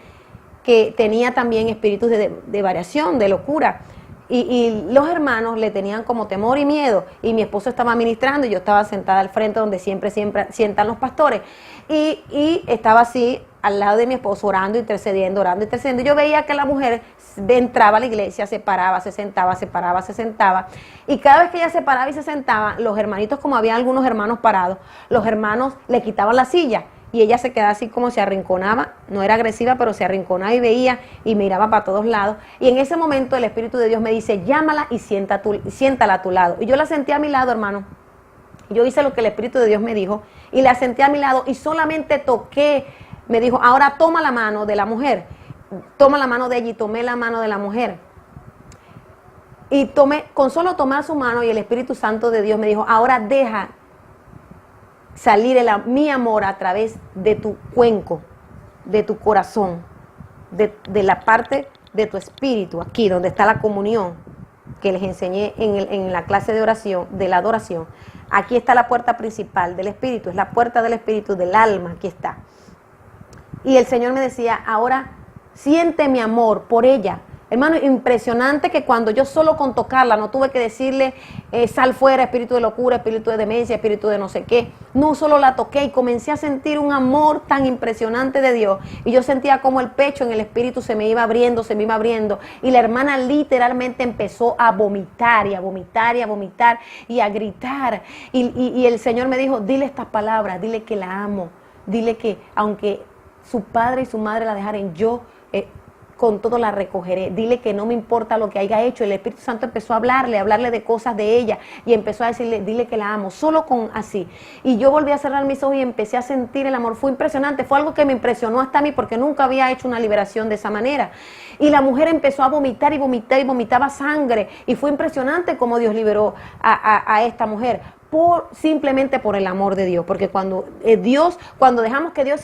que tenía también espíritus de variación, de locura, Y los hermanos le tenían como temor y miedo, y mi esposo estaba ministrando y yo estaba sentada al frente donde siempre sientan los pastores, y estaba así al lado de mi esposo orando, intercediendo. Y yo veía que la mujer entraba a la iglesia, se paraba, se sentaba, se paraba, se sentaba, y cada vez que ella se paraba y se sentaba, los hermanitos, como había algunos hermanos parados, los hermanos le quitaban la silla, y ella se quedaba así como se arrinconaba, no era agresiva, pero se arrinconaba y veía y miraba para todos lados. Y en ese momento el Espíritu de Dios me dice, llámala y siéntala a tu lado. Y yo la senté a mi lado, hermano. Yo hice lo que el Espíritu de Dios me dijo y la senté a mi lado y solamente toqué. Me dijo, ahora toma la mano de la mujer. Toma la mano de ella, y tomé la mano de la mujer. Y con solo tomar su mano, y el Espíritu Santo de Dios me dijo, ahora deja salir mi amor a través de tu cuenco, de tu corazón, de la parte de tu espíritu, aquí donde está la comunión que les enseñé en la clase de oración, de la adoración. Aquí está la puerta principal del espíritu, es la puerta del espíritu, del alma, aquí está. Y el Señor me decía, ahora siente mi amor por ella. Hermano, impresionante que cuando yo solo con tocarla, no tuve que decirle, sal fuera, espíritu de locura, espíritu de demencia, espíritu de no sé qué. No, solo la toqué y comencé a sentir un amor tan impresionante de Dios. Y yo sentía como el pecho en el espíritu se me iba abriendo, se me iba abriendo. Y la hermana literalmente empezó a vomitar y a vomitar y a vomitar y a gritar. Y el Señor me dijo, dile estas palabras, dile que la amo. Dile que aunque su padre y su madre la dejaren, yo con todo la recogeré. Dile que no me importa lo que haya hecho. El Espíritu Santo empezó a hablarle de cosas de ella, y empezó a decirle, dile que la amo, solo con así. Y yo volví a cerrar mis ojos y empecé a sentir el amor. Fue impresionante, fue algo que me impresionó hasta a mí, porque nunca había hecho una liberación de esa manera. Y la mujer empezó a vomitar y vomitar y vomitaba sangre, y fue impresionante cómo Dios liberó a esta mujer. Simplemente por el amor de Dios, porque cuando dejamos que Dios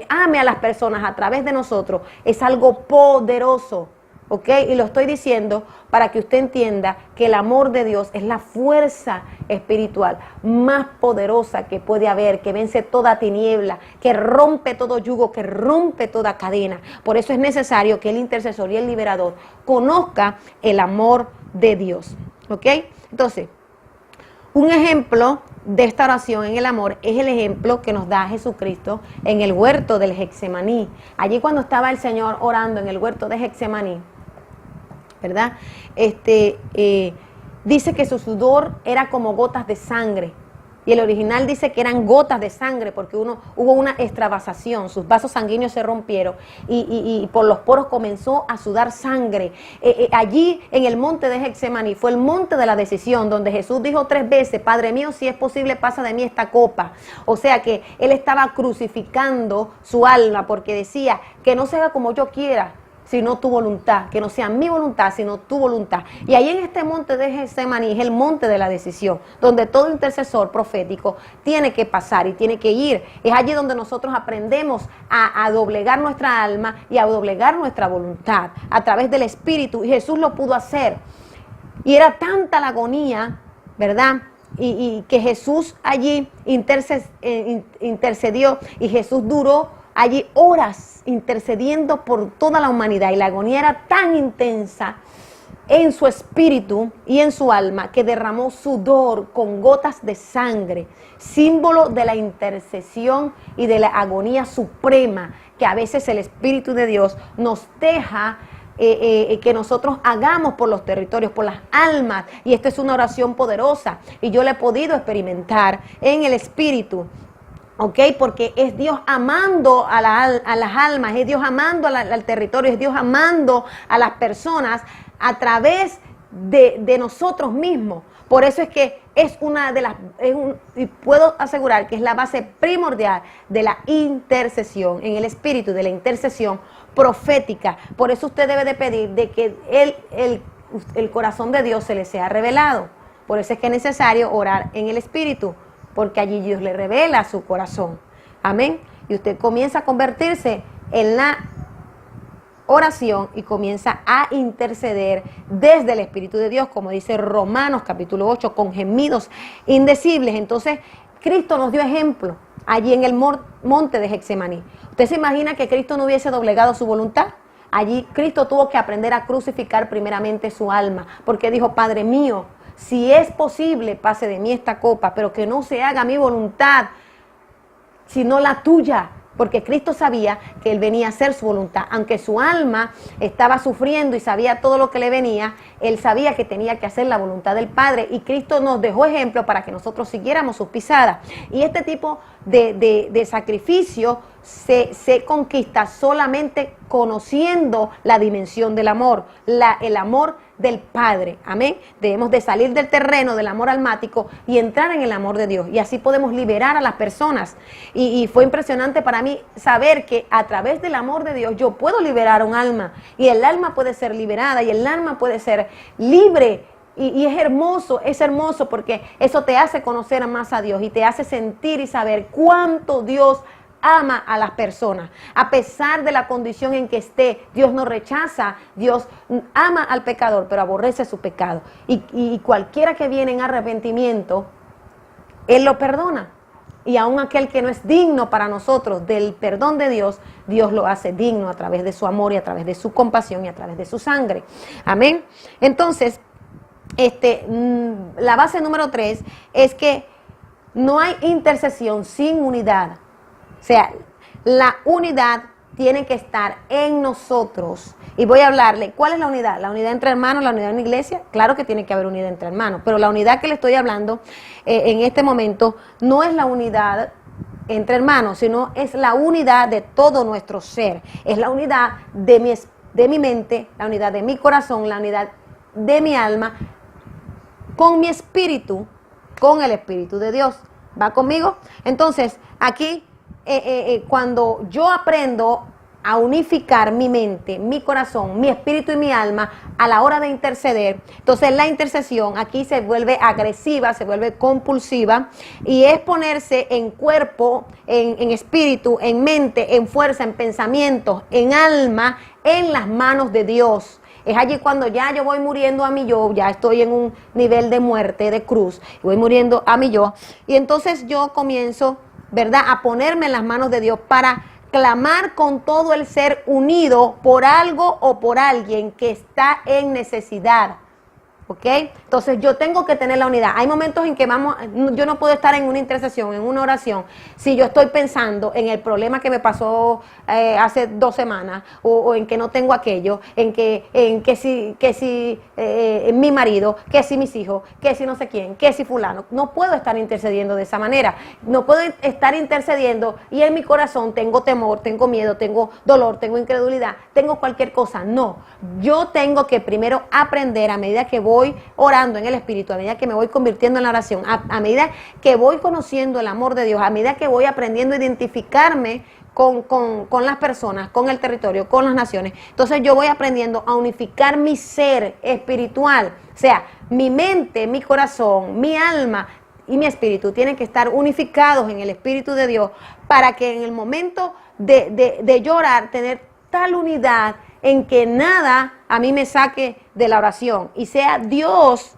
ame a las personas a través de nosotros, es algo poderoso, ¿ok? Y lo estoy diciendo para que usted entienda que el amor de Dios es la fuerza espiritual más poderosa que puede haber, que vence toda tiniebla, que rompe todo yugo, que rompe toda cadena. Por eso es necesario que el intercesor y el liberador conozca el amor de Dios, ¿ok? Entonces, un ejemplo de esta oración en el amor es el ejemplo que nos da Jesucristo en el huerto del Getsemaní. Allí cuando estaba el Señor orando en el huerto de Getsemaní, ¿verdad? Dice que su sudor era como gotas de sangre. Y el original dice que eran gotas de sangre porque hubo una extravasación, sus vasos sanguíneos se rompieron y por los poros comenzó a sudar sangre. Allí en el monte de Getsemaní fue el monte de la decisión, donde Jesús dijo 3 veces, Padre mío, si es posible, pasa de mí esta copa. O sea que él estaba crucificando su alma porque decía que no se haga como yo quiera, sino tu voluntad, que no sea mi voluntad, sino tu voluntad. Y ahí en este monte de Getsemaní es el monte de la decisión, donde todo intercesor profético tiene que pasar y tiene que ir. Es allí donde nosotros aprendemos a doblegar nuestra alma y a doblegar nuestra voluntad a través del Espíritu, y Jesús lo pudo hacer. Y era tanta la agonía, ¿verdad?, y que Jesús allí intercedió, y Jesús duró allí horas intercediendo por toda la humanidad, y la agonía era tan intensa en su espíritu y en su alma que derramó sudor con gotas de sangre, símbolo de la intercesión y de la agonía suprema que a veces el Espíritu de Dios nos deja que nosotros hagamos por los territorios, por las almas. Y esta es una oración poderosa y yo la he podido experimentar en el Espíritu. ¿Ok? Porque es Dios amando a las almas, es Dios amando al territorio, es Dios amando a las personas a través de nosotros mismos. Por eso es que es una de las, y puedo asegurar que es la base primordial de la intercesión en el espíritu, de la intercesión profética. Por eso usted debe de pedir de que el corazón de Dios se le sea revelado. Por eso es que es necesario orar en el espíritu, porque allí Dios le revela su corazón. Amén. Y usted comienza a convertirse en la oración y comienza a interceder desde el Espíritu de Dios, como dice Romanos capítulo 8, con gemidos indecibles. Entonces, Cristo nos dio ejemplo allí en el monte de Getsemaní. ¿Usted se imagina que Cristo no hubiese doblegado su voluntad? allí Cristo tuvo que aprender a crucificar primeramente su alma, porque dijo, Padre mío, si es posible, pase de mí esta copa, pero que no se haga mi voluntad, sino la tuya. Porque Cristo sabía que Él venía a hacer su voluntad. Aunque su alma estaba sufriendo y sabía todo lo que le venía, Él sabía que tenía que hacer la voluntad del Padre. Y Cristo nos dejó ejemplo para que nosotros siguiéramos sus pisadas. Y este tipo de sacrificio se conquista solamente conociendo la dimensión del amor, el amor del Padre. Amén. Debemos de salir del terreno del amor almático y entrar en el amor de Dios. Y así podemos liberar a las personas. Y fue impresionante para mí saber que a través del amor de Dios yo puedo liberar un alma. Y el alma puede ser liberada y el alma puede ser libre. Y es hermoso porque eso te hace conocer más a Dios y te hace sentir y saber cuánto Dios ama a las personas. A pesar de la condición en que esté, Dios no rechaza, Dios ama al pecador, pero aborrece su pecado. Y cualquiera que viene en arrepentimiento, Él lo perdona. Y aun aquel que no es digno para nosotros del perdón de Dios, Dios lo hace digno a través de su amor y a través de su compasión y a través de su sangre. Amén. Entonces, la base número 3 es que no hay intercesión sin unidad. O sea, la unidad tiene que estar en nosotros. Y voy a hablarle, ¿cuál es la unidad? La unidad entre hermanos, la unidad en la iglesia. Claro que tiene que haber unidad entre hermanos, pero la unidad que le estoy hablando en este momento no es la unidad entre hermanos, sino es la unidad de todo nuestro ser. Es la unidad de mi mente, la unidad de mi corazón, la unidad de mi alma, con mi espíritu, con el Espíritu de Dios. ¿Va conmigo? Entonces, aquí, cuando yo aprendo a unificar mi mente, mi corazón, mi espíritu y mi alma a la hora de interceder, entonces la intercesión aquí se vuelve agresiva, se vuelve compulsiva y es ponerse en cuerpo, en espíritu, en mente, en fuerza, en pensamientos, en alma, en las manos de Dios. Es allí cuando ya yo voy muriendo a mi yo, ya estoy en un nivel de muerte, de cruz, voy muriendo a mi yo. Y entonces yo comienzo, ¿verdad?, a ponerme en las manos de Dios para clamar con todo el ser unido por algo o por alguien que está en necesidad. ¿Ok? Entonces yo tengo que tener la unidad. Hay momentos en que yo no puedo estar en una intercesión, en una oración, si yo estoy pensando en el problema que me pasó hace 2 semanas, o en que no tengo aquello, en que si mi marido, que si mis hijos, que si no sé quién, que si fulano. No puedo estar intercediendo de esa manera. No puedo estar intercediendo y en mi corazón tengo temor, tengo miedo, tengo dolor, tengo incredulidad, tengo cualquier cosa. No, yo tengo que primero aprender a medida que voy orando en el Espíritu, a medida que me voy convirtiendo en la oración, a medida que voy conociendo el amor de Dios, a medida que voy aprendiendo a identificarme con las personas, con el territorio, con las naciones. Entonces yo voy aprendiendo a unificar mi ser espiritual, o sea, mi mente, mi corazón, mi alma y mi espíritu tienen que estar unificados en el Espíritu de Dios para que en el momento de llorar, tener tal unidad en que nada a mí me saque de la oración y sea Dios,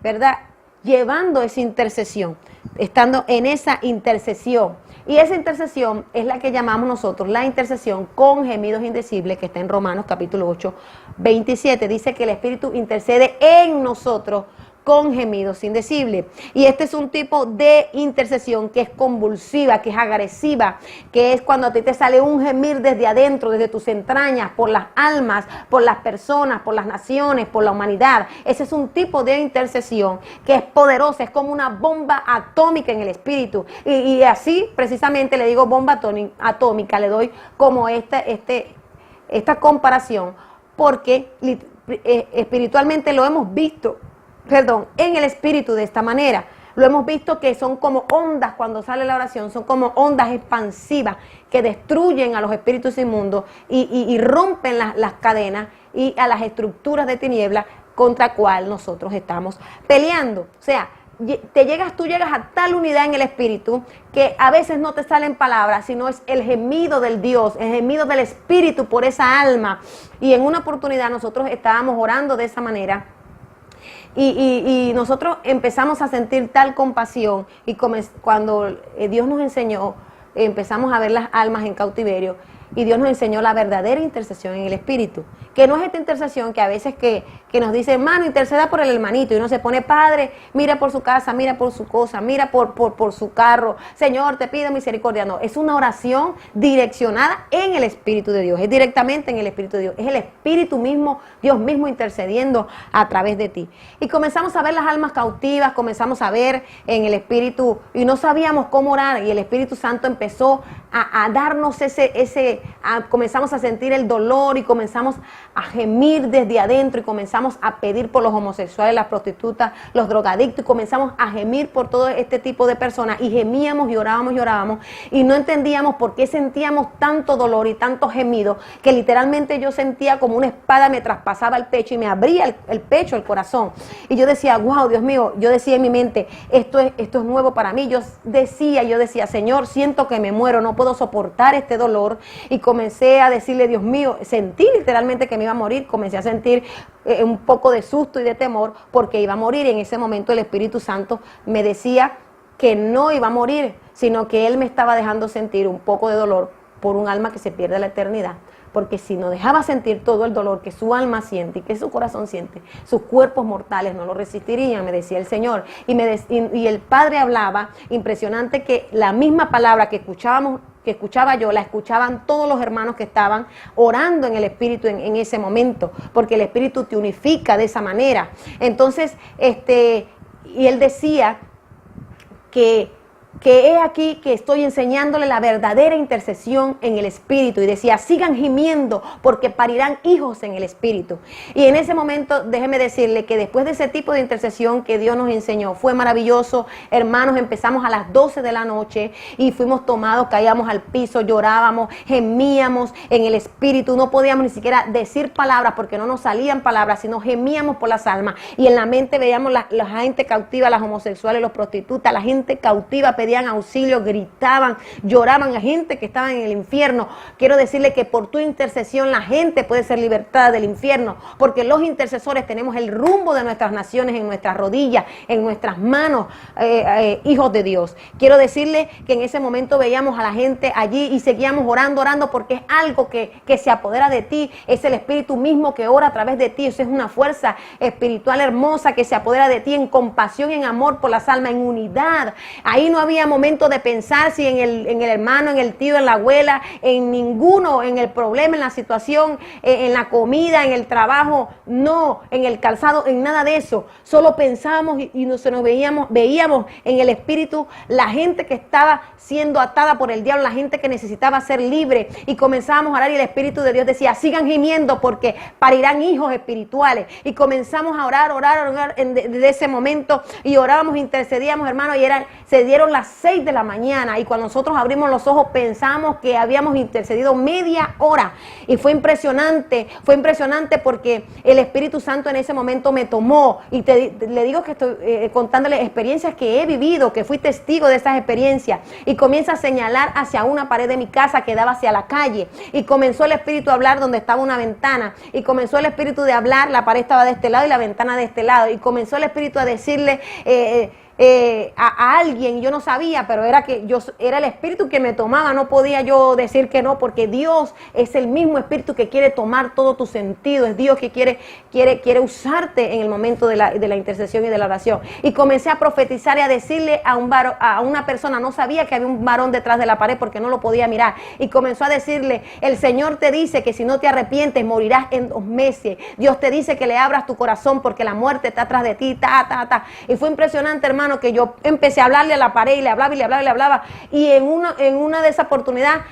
¿verdad?, llevando esa intercesión, estando en esa intercesión. Y esa intercesión es la que llamamos nosotros la intercesión con gemidos indecibles, que está en Romanos capítulo 8, 27. Dice que el Espíritu intercede en nosotros con gemidos indecibles. Y este es un tipo de intercesión que es convulsiva, que es agresiva, que es cuando a ti te sale un gemir desde adentro, desde tus entrañas, por las almas, por las personas, por las naciones, por la humanidad. Ese es un tipo de intercesión que es poderosa, es como una bomba atómica en el espíritu. Y así precisamente le digo bomba atómica, le doy como esta comparación, porque espiritualmente lo hemos visto, en el espíritu de esta manera. Lo hemos visto que son como ondas cuando sale la oración, son como ondas expansivas que destruyen a los espíritus inmundos y rompen las cadenas y a las estructuras de tinieblas contra cual nosotros estamos peleando. O sea, tú llegas a tal unidad en el espíritu que a veces no te salen palabras, sino es el gemido del Dios, el gemido del espíritu por esa alma. Y en una oportunidad nosotros estábamos orando de esa manera. Y nosotros empezamos a sentir tal compasión y cuando Dios nos enseñó, empezamos a ver las almas en cautiverio y Dios nos enseñó la verdadera intercesión en el Espíritu, que no es esta intercesión que a veces que nos dice, hermano, interceda por el hermanito, y uno se pone, Padre, mira por su casa, mira por su cosa, mira por su carro, Señor, te pido misericordia. No, es una oración direccionada en el Espíritu de Dios, es directamente en el Espíritu de Dios, es el Espíritu mismo, Dios mismo intercediendo a través de ti. Y comenzamos a ver las almas cautivas, comenzamos a ver en el Espíritu, y no sabíamos cómo orar, y el Espíritu Santo empezó a darnos comenzamos a sentir el dolor y comenzamos a gemir desde adentro y comenzamos a pedir por los homosexuales, las prostitutas, los drogadictos, y comenzamos a gemir por todo este tipo de personas, y gemíamos y orábamos y no entendíamos por qué sentíamos tanto dolor y tanto gemido, que literalmente yo sentía como una espada me traspasaba el pecho y me abría el pecho, el corazón, y yo decía, wow, Dios mío, yo decía en mi mente, esto es nuevo para mí. Yo decía, Señor, siento que me muero, no puedo soportar este dolor, y comencé a decirle, Dios mío, sentí literalmente que me iba a morir, comencé a sentir un poco de susto y de temor porque iba a morir, y en ese momento el Espíritu Santo me decía que no iba a morir, sino que Él me estaba dejando sentir un poco de dolor por un alma que se pierde la eternidad. Porque si no dejaba sentir todo el dolor que su alma siente y que su corazón siente, sus cuerpos mortales no lo resistirían, me decía el Señor. Y el Padre hablaba, impresionante, que la misma palabra que escuchaba yo, la escuchaban todos los hermanos que estaban orando en el Espíritu en ese momento, porque el Espíritu te unifica de esa manera. Entonces, y él decía que he aquí que estoy enseñándole la verdadera intercesión en el Espíritu, y decía, sigan gimiendo porque parirán hijos en el Espíritu. Y en ese momento, déjeme decirle que después de ese tipo de intercesión que Dios nos enseñó, fue maravilloso, hermanos. Empezamos a las 12 de la noche y fuimos tomados, caíamos al piso, llorábamos, gemíamos en el Espíritu, no podíamos ni siquiera decir palabras porque no nos salían palabras, sino gemíamos por las almas, y en la mente veíamos la gente cautiva, las homosexuales, los prostitutas, la gente cautiva, pedían auxilio, gritaban, lloraban, a gente que estaba en el infierno. Quiero decirle que por tu intercesión la gente puede ser libertada del infierno, porque los intercesores tenemos el rumbo de nuestras naciones en nuestras rodillas, en nuestras manos, hijos de Dios. Quiero decirle que en ese momento veíamos a la gente allí y seguíamos orando, porque es algo que se apodera de ti, es el Espíritu mismo que ora a través de ti. Eso es una fuerza espiritual hermosa que se apodera de ti en compasión, en amor por las almas, en unidad. Ahí no había momento de pensar si en el hermano, en el tío, en la abuela, en ninguno, en el problema, en la situación, en la comida, en el trabajo, no, en el calzado, en nada de eso. Solo pensábamos y nos veíamos en el Espíritu la gente que estaba siendo atada por el diablo, la gente que necesitaba ser libre, y comenzábamos a orar y el Espíritu de Dios decía, sigan gimiendo porque parirán hijos espirituales. Y comenzamos a orar desde ese momento, y orábamos, intercedíamos, hermanos, y se dieron las 6 de la mañana, y cuando nosotros abrimos los ojos pensamos que habíamos intercedido media hora, y fue impresionante porque el Espíritu Santo en ese momento me tomó, y le digo que estoy contándole experiencias que he vivido, que fui testigo de esas experiencias, y comienza a señalar hacia una pared de mi casa que daba hacia la calle, y comenzó el Espíritu a hablar donde estaba una ventana, y comenzó el Espíritu de hablar, la pared estaba de este lado y la ventana de este lado, y comenzó el Espíritu a decirle a alguien, yo no sabía, pero era el Espíritu que me tomaba, no podía yo decir que no, porque Dios es el mismo Espíritu que quiere tomar todo tu sentido, es Dios que quiere usarte en el momento de la intercesión y de la oración. Y comencé a profetizar y a decirle a una persona, no sabía que había un varón detrás de la pared porque no lo podía mirar, y comenzó a decirle, el Señor te dice que si no te arrepientes morirás en 2 meses, Dios te dice que le abras tu corazón porque la muerte está atrás de ti, y fue impresionante, hermano, que yo empecé a hablarle a la pared y le hablaba, y en una de esas oportunidades,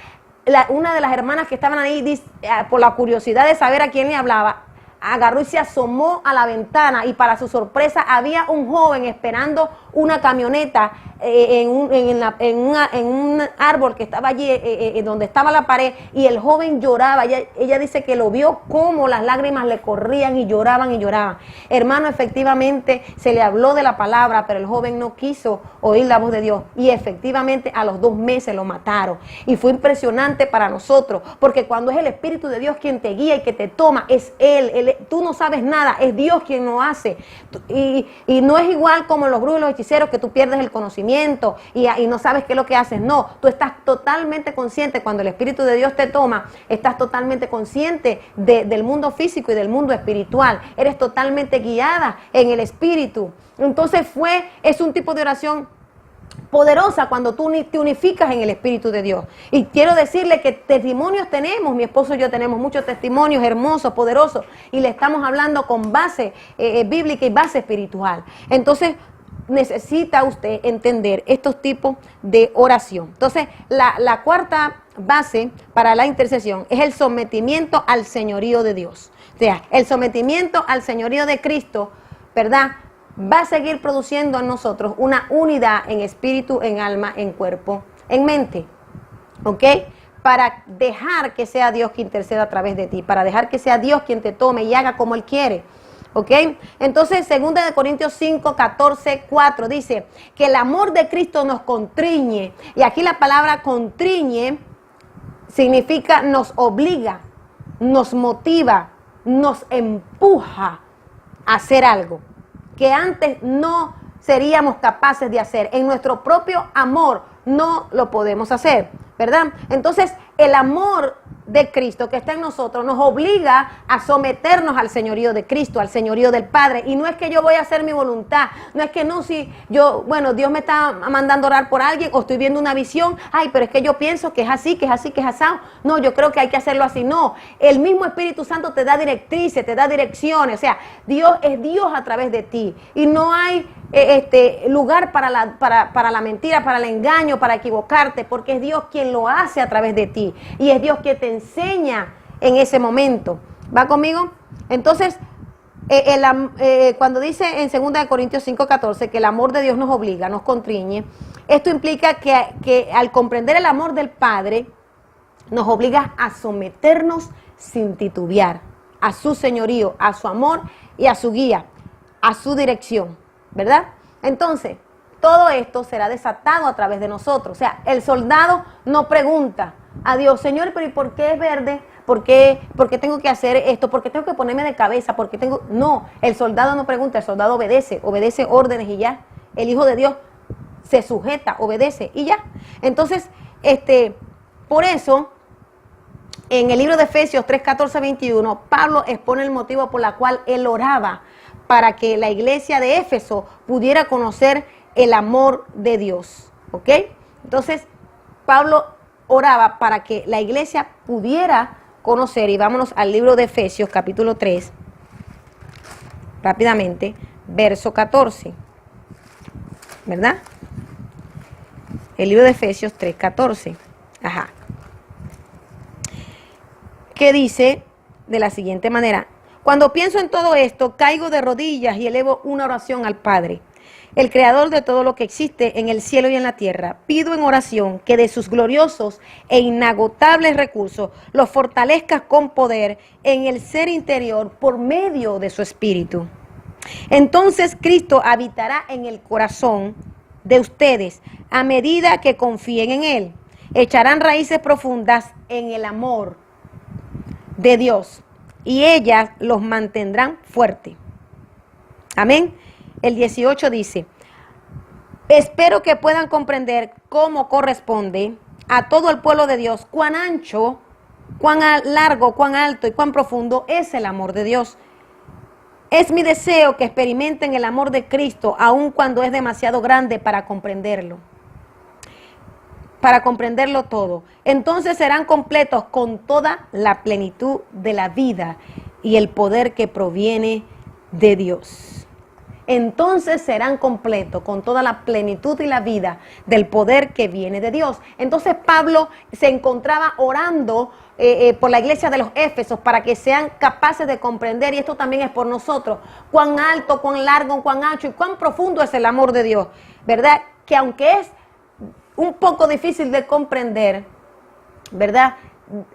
una de las hermanas que estaban ahí, por la curiosidad de saber a quién le hablaba, agarró y se asomó a la ventana, y para su sorpresa había un joven esperando una camioneta en un árbol que estaba allí, donde estaba la pared, y el joven lloraba. Ella dice que lo vio como las lágrimas le corrían y lloraban. Hermano, efectivamente se le habló de la palabra, pero el joven no quiso oír la voz de Dios, y efectivamente a los 2 meses lo mataron. Y fue impresionante para nosotros, porque cuando es el Espíritu de Dios quien te guía y que te toma, es Él, tú no sabes nada, es Dios quien lo hace. Y no es igual como los brujos y los hechiceros, que tú pierdes el conocimiento. remordimiento y no sabes qué es lo que haces. No, tú estás totalmente consciente cuando el Espíritu de Dios te toma, estás totalmente consciente del mundo físico y del mundo espiritual. Eres totalmente guiada en el Espíritu. Entonces es un tipo de oración poderosa cuando tú te unificas en el Espíritu de Dios. Y quiero decirle que testimonios tenemos, mi esposo y yo tenemos muchos testimonios hermosos, poderosos, y le estamos hablando con base bíblica y base espiritual. Entonces necesita usted entender estos tipos de oración. Entonces la cuarta base para la intercesión es el sometimiento al señorío de Dios. O sea, el sometimiento al señorío de Cristo, ¿verdad?, va a seguir produciendo en nosotros una unidad en espíritu, en alma, en cuerpo, en mente, ¿ok? Para dejar que sea Dios quien interceda a través de ti, para dejar que sea Dios quien te tome y haga como Él quiere, ¿ok? Entonces, 2 Corintios 5, 14, 4 dice que el amor de Cristo nos constriñe, y aquí la palabra constriñe significa nos obliga, nos motiva, nos empuja a hacer algo que antes no seríamos capaces de hacer. En nuestro propio amor no lo podemos hacer, ¿verdad? Entonces, el amor de Cristo que está en nosotros nos obliga a someternos al señorío de Cristo, al señorío del Padre. Y no es que yo voy a hacer mi voluntad, no es que no, si yo, bueno, Dios me está mandando a orar por alguien o estoy viendo una visión, ay, pero es que yo pienso que es así, que es así, que es asado. No, yo creo que hay que hacerlo así. No, el mismo Espíritu Santo te da directrices, te da direcciones. O sea, Dios es Dios a través de ti y no hay lugar para la mentira, para el engaño, para equivocarte, porque es Dios quien lo hace a través de ti y es Dios quien te enseña en ese momento. ¿Va conmigo? Entonces, cuando dice en 2 Corintios 5:14 que el amor de Dios nos obliga, nos constriñe, esto implica que al comprender el amor del Padre, nos obliga a someternos sin titubear a su señorío, a su amor y a su guía, a su dirección, ¿verdad? Entonces, todo esto será desatado a través de nosotros. O sea, el soldado no pregunta a Dios, Señor, pero ¿y por qué es verde? ¿Por qué tengo que hacer esto? ¿Por qué tengo que ponerme de cabeza? ¿Por qué tengo...? No, el soldado no pregunta, el soldado obedece órdenes y ya. El Hijo de Dios se sujeta, obedece y ya. Entonces, por eso, en el libro de Efesios 3, 14, 21, Pablo expone el motivo por el cual él oraba para que la iglesia de Éfeso pudiera conocer el amor de Dios, ¿ok? Entonces, Pablo oraba para que la iglesia pudiera conocer, y vámonos al libro de Efesios, capítulo 3, rápidamente, verso 14, ¿verdad? El libro de Efesios 3, 14, ajá. Que dice de la siguiente manera: cuando pienso en todo esto, caigo de rodillas y elevo una oración al Padre, el creador de todo lo que existe en el cielo y en la tierra. Pido en oración que de sus gloriosos e inagotables recursos los fortalezca con poder en el ser interior por medio de su Espíritu. Entonces Cristo habitará en el corazón de ustedes a medida que confíen en Él. Echarán raíces profundas en el amor de Dios y ellas los mantendrán fuertes. Amén. El 18 dice: espero que puedan comprender cómo corresponde a todo el pueblo de Dios cuán ancho, cuán largo, cuán alto y cuán profundo es el amor de Dios. Es mi deseo que experimenten el amor de Cristo, aun cuando es demasiado grande para comprenderlo. Para comprenderlo todo. Entonces serán completos con toda la plenitud de la vida y el poder que proviene de Dios. Entonces serán completos con toda la plenitud y la vida del poder que viene de Dios. Entonces Pablo se encontraba orando por la iglesia de los Éfesos para que sean capaces de comprender, y esto también es por nosotros, cuán alto, cuán largo, cuán ancho y cuán profundo es el amor de Dios, ¿verdad? Que aunque es un poco difícil de comprender, ¿verdad?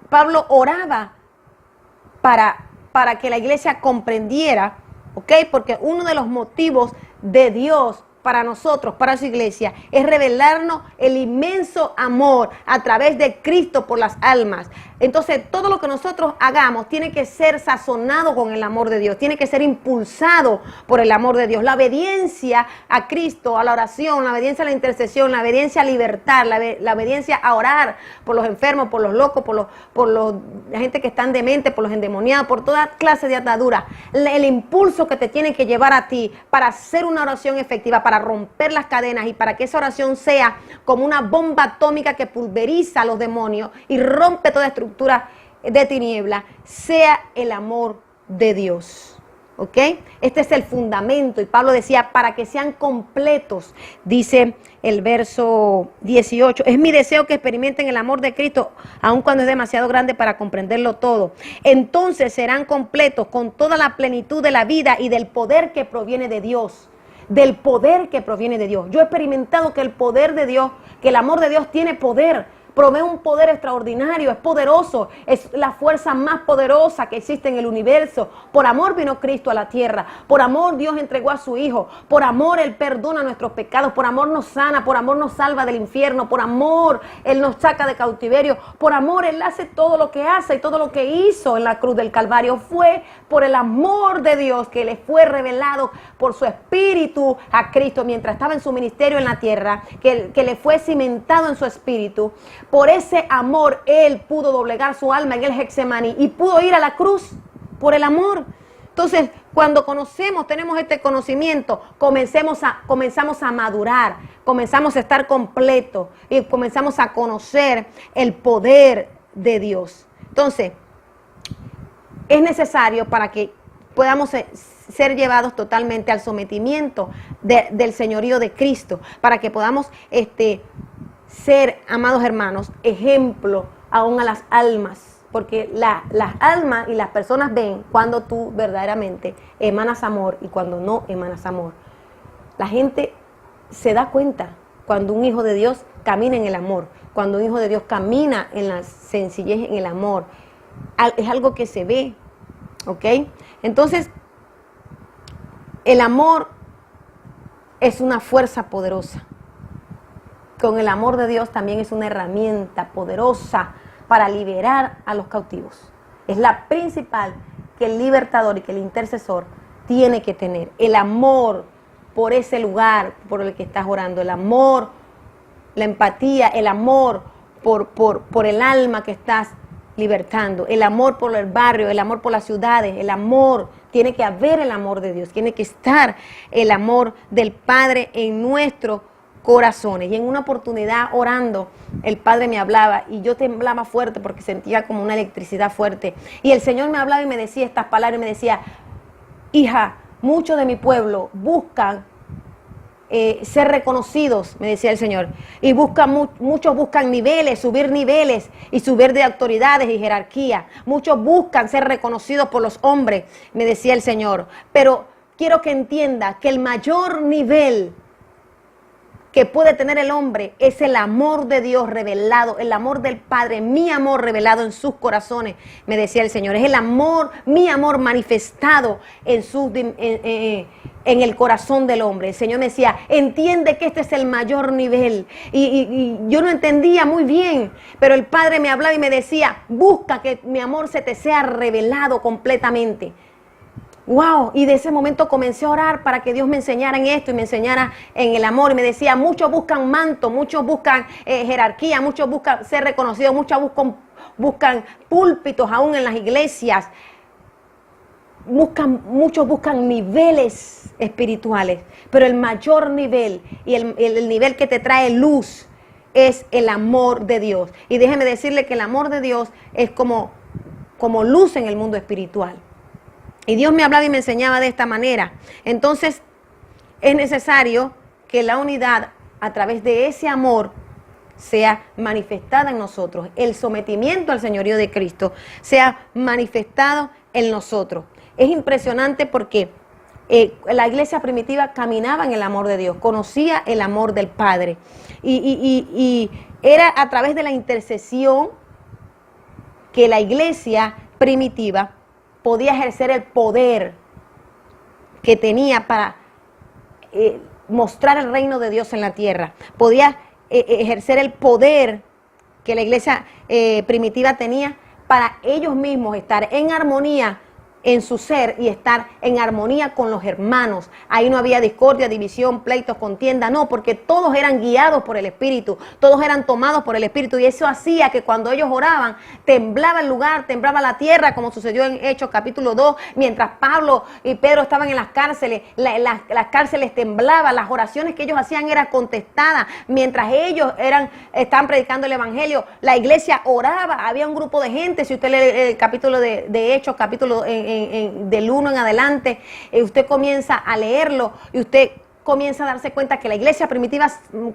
Pablo oraba para que la iglesia comprendiera, ¿ok? Porque uno de los motivos de Dios para nosotros, para su iglesia, es revelarnos el inmenso amor a través de Cristo por las almas. Entonces, todo lo que nosotros hagamos tiene que ser sazonado con el amor de Dios, tiene que ser impulsado por el amor de Dios. La obediencia a Cristo, a la oración, la obediencia a la intercesión, la obediencia a libertar, la obediencia a orar por los enfermos, por los locos, por la gente que están demente, por los endemoniados, por toda clase de atadura. El impulso que te tiene que llevar a ti para hacer una oración efectiva, para romper las cadenas y para que esa oración sea como una bomba atómica que pulveriza a los demonios y rompe toda estructura de tiniebla, sea el amor de Dios. ¿Ok? Este es el fundamento. Y Pablo decía, para que sean completos, dice el verso 18, es mi deseo que experimenten el amor de Cristo, aun cuando es demasiado grande para comprenderlo todo. Entonces serán completos con toda la plenitud de la vida y del poder que proviene de Dios. Del poder que proviene de Dios. Yo he experimentado que el poder de Dios, que el amor de Dios tiene poder. Provee un poder extraordinario, es poderoso, es la fuerza más poderosa que existe en el universo. Por amor vino Cristo a la tierra, por amor Dios entregó a su Hijo, por amor Él perdona nuestros pecados, por amor nos sana, por amor nos salva del infierno, por amor Él nos saca de cautiverio, por amor Él hace todo lo que hace y todo lo que hizo en la cruz del Calvario. Fue por el amor de Dios que le fue revelado por su Espíritu a Cristo mientras estaba en su ministerio en la tierra, que le fue cimentado en su Espíritu. Por ese amor Él pudo doblegar su alma en el Getsemaní y pudo ir a la cruz por el amor. Entonces, cuando tenemos este conocimiento, comenzamos a madurar, comenzamos a estar completos y comenzamos a conocer el poder de Dios. Entonces, es necesario para que podamos ser llevados totalmente al sometimiento del señorío de Cristo, para que podamos ser, amados hermanos, ejemplo aún a las almas, porque las almas y las personas ven cuando tú verdaderamente emanas amor y cuando no emanas amor. La gente se da cuenta cuando un hijo de Dios camina en el amor, cuando un hijo de Dios camina en la sencillez, en el amor. Es algo que se ve, ¿ok? Entonces, el amor es una fuerza poderosa. Con el amor de Dios también es una herramienta poderosa para liberar a los cautivos. Es la principal que el libertador y que el intercesor tiene que tener. El amor por ese lugar por el que estás orando. El amor, la empatía, el amor por el alma que estás libertando. El amor por el barrio, el amor por las ciudades. El amor, tiene que haber el amor de Dios. Tiene que estar el amor del Padre en nuestro corazones. Y en una oportunidad orando, el Padre me hablaba y yo temblaba fuerte porque sentía como una electricidad fuerte. Y el Señor me hablaba y me decía estas palabras y me decía, hija, muchos de mi pueblo buscan ser reconocidos, me decía el Señor, y muchos buscan niveles, subir niveles y subir de autoridades y jerarquía. Muchos buscan ser reconocidos por los hombres, me decía el Señor, pero quiero que entienda que el mayor nivel que puede tener el hombre es el amor de Dios revelado, el amor del Padre, mi amor revelado en sus corazones, me decía el Señor. Es el amor, mi amor manifestado en el corazón del hombre. El Señor me decía, entiende que este es el mayor nivel. Y yo no entendía muy bien, pero el Padre me hablaba y me decía, busca que mi amor se te sea revelado completamente. Wow, y de ese momento comencé a orar para que Dios me enseñara en esto y me enseñara en el amor. Y me decía, muchos buscan manto, muchos buscan jerarquía, muchos buscan ser reconocidos, muchos buscan púlpitos aún en las iglesias. Muchos buscan niveles espirituales, pero el mayor nivel y el nivel que te trae luz es el amor de Dios. Y déjeme decirle que el amor de Dios es como luz en el mundo espiritual. Y Dios me hablaba y me enseñaba de esta manera. Entonces, es necesario que la unidad a través de ese amor sea manifestada en nosotros. El sometimiento al señorío de Cristo sea manifestado en nosotros. Es impresionante porque la iglesia primitiva caminaba en el amor de Dios, conocía el amor del Padre. Y era a través de la intercesión que la iglesia primitiva podía ejercer el poder que tenía para mostrar el reino de Dios en la tierra. Podía ejercer el poder que la iglesia primitiva tenía para ellos mismos estar en armonía en su ser y estar en armonía con los hermanos. Ahí no había discordia, división, pleitos, contienda, no, porque todos eran guiados por el Espíritu, todos eran tomados por el Espíritu, y eso hacía que cuando ellos oraban, temblaba el lugar, temblaba la tierra, como sucedió en Hechos capítulo 2, mientras Pablo y Pedro estaban en las cárceles, las cárceles temblaban, las oraciones que ellos hacían eran contestadas, mientras ellos estaban predicando el Evangelio, la iglesia oraba, había un grupo de gente. Si usted lee el capítulo de Hechos, capítulo del 1 en adelante, usted comienza a leerlo y usted comienza a darse cuenta que la iglesia primitiva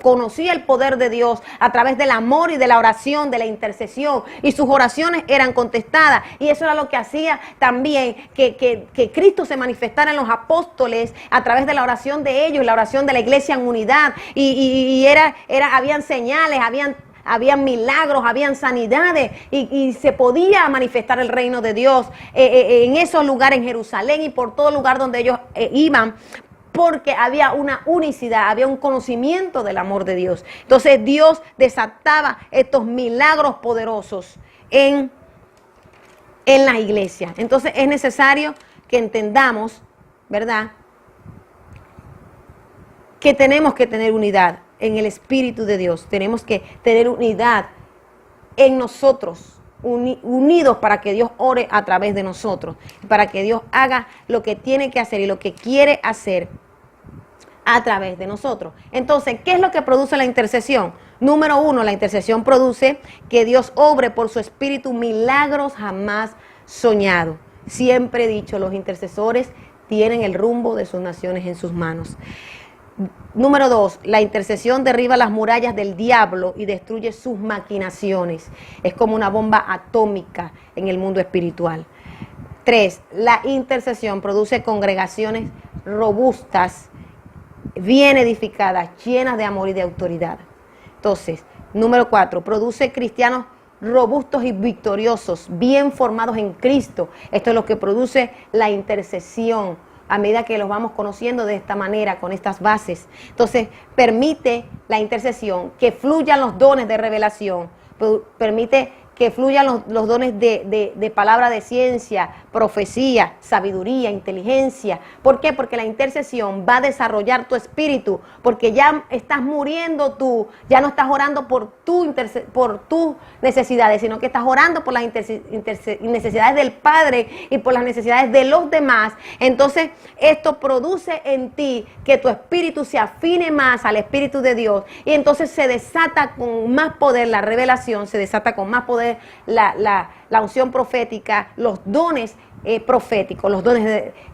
conocía el poder de Dios a través del amor y de la oración, de la intercesión, y sus oraciones eran contestadas, y eso era lo que hacía también que Cristo se manifestara en los apóstoles a través de la oración de ellos, la oración de la iglesia en unidad, habían señales, habían milagros, habían sanidades, y se podía manifestar el reino de Dios en esos lugares, en Jerusalén y por todo lugar donde ellos iban, porque había una unicidad, había un conocimiento del amor de Dios. Entonces Dios desataba estos milagros poderosos en la iglesia. Entonces es necesario que entendamos, ¿verdad?, que tenemos que tener unidad en el Espíritu de Dios. Tenemos que tener unidad en nosotros, unidos para que Dios ore a través de nosotros, para que Dios haga lo que tiene que hacer y lo que quiere hacer a través de nosotros. Entonces, ¿qué es lo que produce la intercesión? Número 1, la intercesión produce que Dios obre por su Espíritu milagros jamás soñados. Siempre he dicho, los intercesores tienen el rumbo de sus naciones en sus manos. Número 2, la intercesión derriba las murallas del diablo y destruye sus maquinaciones. Es como una bomba atómica en el mundo espiritual. 3, la intercesión produce congregaciones robustas, bien edificadas, llenas de amor y de autoridad. Entonces, número 4, produce cristianos robustos y victoriosos, bien formados en Cristo. Esto es lo que produce la intercesión, a medida que los vamos conociendo de esta manera, con estas bases. Entonces, permite la intercesión que fluyan los dones de revelación, permite que fluyan los dones de palabra de ciencia, profecía, sabiduría, inteligencia. ¿Por qué? Porque la intercesión va a desarrollar tu espíritu, porque ya estás muriendo tú, ya no estás orando por tus necesidades, sino que estás orando por las necesidades del Padre y por las necesidades de los demás. Entonces, esto produce en ti que tu espíritu se afine más al Espíritu de Dios, y entonces se desata con más poder la revelación, se desata con más poder la unción profética, los dones proféticos, los dones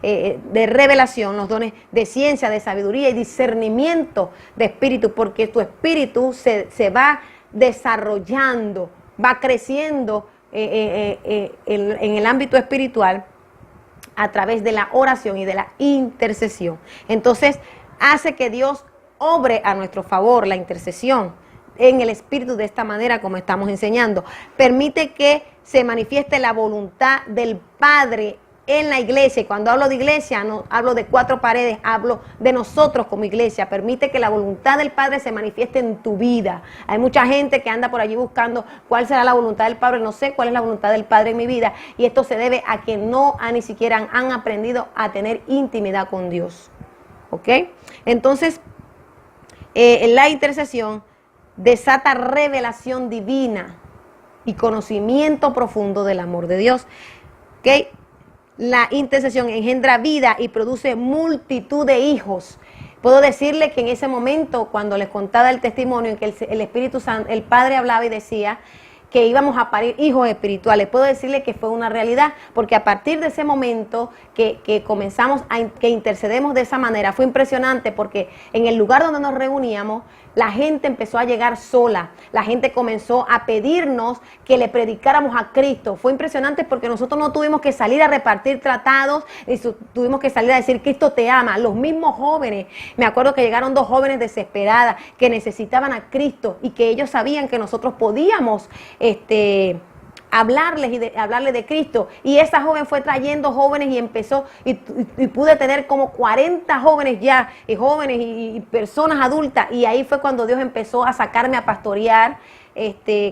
de revelación, los dones de ciencia, de sabiduría y discernimiento de espíritu, porque tu espíritu se va desarrollando, va creciendo en el ámbito espiritual a través de la oración y de la intercesión. Entonces, hace que Dios obre a nuestro favor la intercesión en el Espíritu de esta manera como estamos enseñando. Permite que se manifieste la voluntad del Padre en la iglesia. Y cuando hablo de iglesia, no hablo de cuatro paredes, hablo de nosotros como iglesia. Permite que la voluntad del Padre se manifieste en tu vida. Hay mucha gente que anda por allí buscando cuál será la voluntad del Padre. No sé cuál es la voluntad del Padre en mi vida, y esto se debe a que no ni siquiera han aprendido a tener intimidad con Dios. ¿Ok? Entonces, la intercesión desata revelación divina y conocimiento profundo del amor de Dios. ¿Okay? La intercesión engendra vida y produce multitud de hijos. Puedo decirle que en ese momento, cuando les contaba el testimonio en que el Espíritu Santo, el Padre hablaba y decía que íbamos a parir hijos espirituales, puedo decirle que fue una realidad, porque a partir de ese momento que comenzamos que intercedemos de esa manera, fue impresionante, porque en el lugar donde nos reuníamos, la gente empezó a llegar sola, la gente comenzó a pedirnos que le predicáramos a Cristo. Fue impresionante porque nosotros no tuvimos que salir a repartir tratados, y tuvimos que salir a decir Cristo te ama. Los mismos jóvenes, me acuerdo que llegaron 2 jóvenes desesperadas que necesitaban a Cristo y que ellos sabían que nosotros podíamos hablarles de Cristo, y esa joven fue trayendo jóvenes y empezó y pude tener como 40 jóvenes ya, y jóvenes y personas adultas, y ahí fue cuando Dios empezó a sacarme a pastorear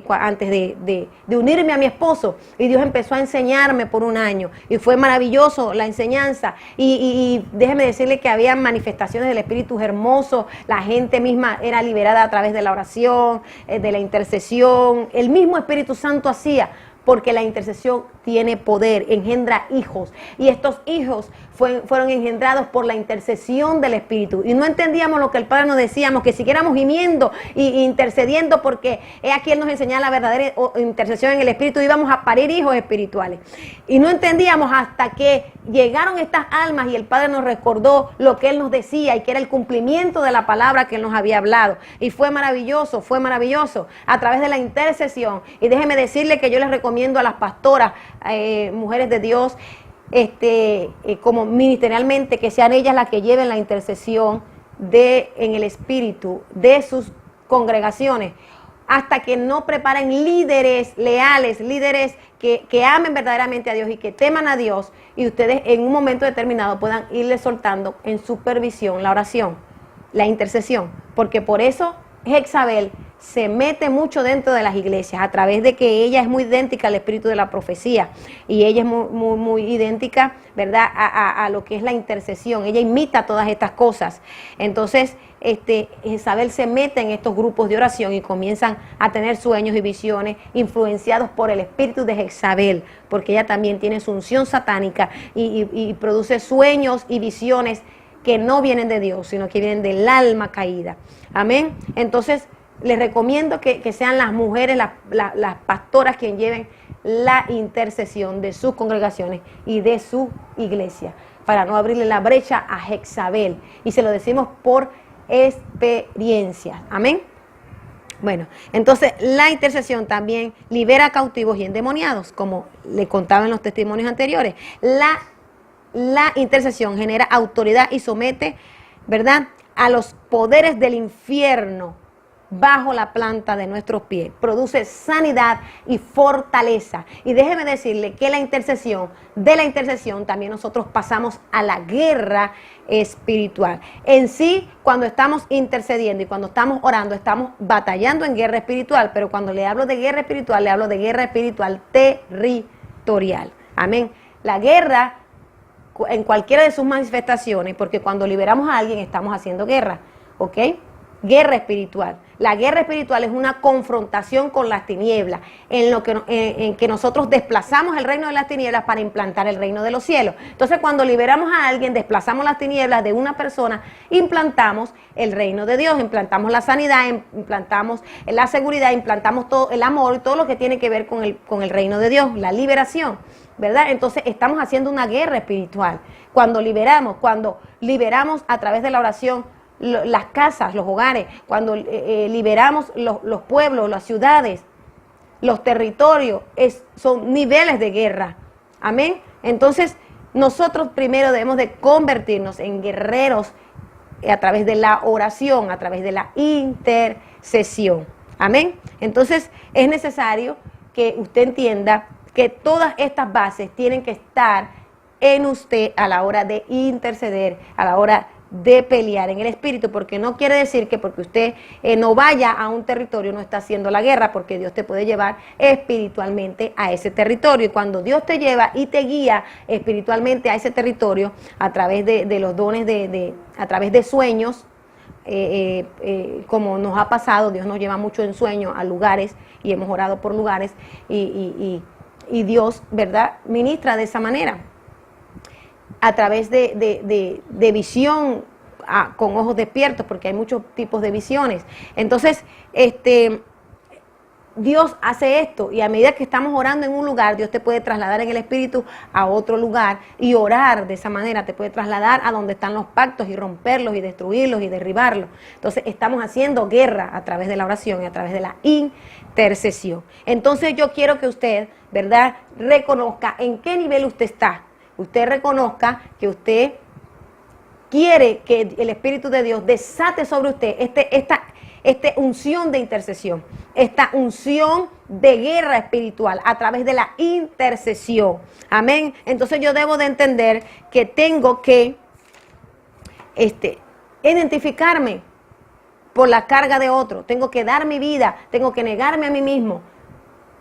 antes de unirme a mi esposo, y Dios empezó a enseñarme por un año, y fue maravilloso la enseñanza, y déjeme decirle que había manifestaciones del Espíritu hermoso, la gente misma era liberada a través de la oración, de la intercesión, el mismo Espíritu Santo hacía, porque la intercesión tiene poder, engendra hijos, y estos hijos fueron engendrados por la intercesión del Espíritu, y no entendíamos lo que el Padre nos decíamos, que siguiéramos gimiendo e intercediendo, porque aquí Él nos enseñaba la verdadera intercesión en el Espíritu, y íbamos a parir hijos espirituales, y no entendíamos hasta que llegaron estas almas, y el Padre nos recordó lo que Él nos decía, y que era el cumplimiento de la palabra que Él nos había hablado, y fue maravilloso, a través de la intercesión. Y déjeme decirle que yo les recomiendo a las pastoras, mujeres de Dios, como ministerialmente, que sean ellas las que lleven la intercesión en el Espíritu de sus congregaciones, hasta que no preparen líderes leales, líderes que amen verdaderamente a Dios y que teman a Dios, y ustedes en un momento determinado puedan irle soltando en supervisión la oración, la intercesión, porque por eso Jezabel se mete mucho dentro de las iglesias, a través de que ella es muy idéntica al espíritu de la profecía, y ella es muy idéntica, ¿verdad?, a lo que es la intercesión. Ella imita todas estas cosas. Entonces, Jezabel se mete en estos grupos de oración y comienzan a tener sueños y visiones influenciados por el espíritu de Jezabel, porque ella también tiene su unción satánica y produce sueños y visiones que no vienen de Dios, sino que vienen del alma caída. Amén. Entonces, les recomiendo que sean las mujeres, las pastoras, quien lleven la intercesión de sus congregaciones y de su iglesia, para no abrirle la brecha a Jezabel. Y se lo decimos por experiencia. Amén. Bueno, entonces la intercesión también libera cautivos y endemoniados, como le contaba en los testimonios anteriores. La intercesión genera autoridad y somete, ¿verdad?, a los poderes del infierno bajo la planta de nuestros pies. Produce sanidad y fortaleza. Y déjeme decirle que de la intercesión también nosotros pasamos a la guerra espiritual. En sí, cuando estamos intercediendo y cuando estamos orando, estamos batallando en guerra espiritual, pero cuando le hablo de guerra espiritual, le hablo de guerra espiritual territorial. Amén. La guerra en cualquiera de sus manifestaciones, porque cuando liberamos a alguien estamos haciendo guerra, ¿ok? Guerra espiritual. La guerra espiritual es una confrontación con las tinieblas, en que nosotros desplazamos el reino de las tinieblas para implantar el reino de los cielos. Entonces, cuando liberamos a alguien, desplazamos las tinieblas de una persona, implantamos el reino de Dios, implantamos la sanidad, implantamos la seguridad, implantamos todo el amor, todo lo que tiene que ver con el reino de Dios, la liberación, ¿verdad? Entonces, estamos haciendo una guerra espiritual. Cuando liberamos a través de la oración las casas, los hogares, cuando liberamos los pueblos, las ciudades, los territorios, son niveles de guerra. Amén. Entonces, nosotros primero debemos de convertirnos en guerreros a través de la oración, a través de la intercesión. Amén. Entonces, es necesario que usted entienda que todas estas bases tienen que estar en usted a la hora de interceder, a la hora de pelear en el espíritu, porque no quiere decir que porque usted no vaya a un territorio no está haciendo la guerra, porque Dios te puede llevar espiritualmente a ese territorio, y cuando Dios te lleva y te guía espiritualmente a ese territorio a través de los dones, a través de sueños, como nos ha pasado, Dios nos lleva mucho en sueños a lugares, y hemos orado por lugares, y Dios, ¿verdad?, ministra de esa manera, a través de visión con ojos despiertos, porque hay muchos tipos de visiones. Entonces, Dios hace esto, y a medida que estamos orando en un lugar, Dios te puede trasladar en el espíritu a otro lugar, y orar de esa manera te puede trasladar a donde están los pactos y romperlos y destruirlos y derribarlos. Entonces, estamos haciendo guerra a través de la oración y a través de la intercesión. Entonces, yo quiero que usted, ¿verdad?, reconozca en qué nivel usted está. Usted reconozca que usted quiere que el Espíritu de Dios desate sobre usted esta unción de intercesión, esta unción de guerra espiritual a través de la intercesión. Amén. Entonces yo debo de entender que tengo que identificarme por la carga de otro, tengo que dar mi vida, tengo que negarme a mí mismo,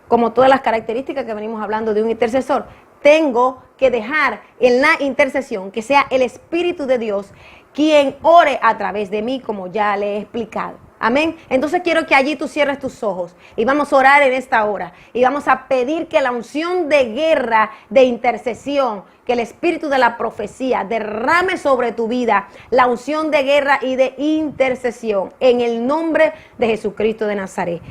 como todas las características que venimos hablando de un intercesor. Tengo que dejar en la intercesión que sea el Espíritu de Dios quien ore a través de mí, como ya le he explicado. Amén. Entonces quiero que allí tú cierres tus ojos y vamos a orar en esta hora y vamos a pedir que la unción de guerra, de intercesión, que el espíritu de la profecía derrame sobre tu vida la unción de guerra y de intercesión en el nombre de Jesucristo de Nazaret.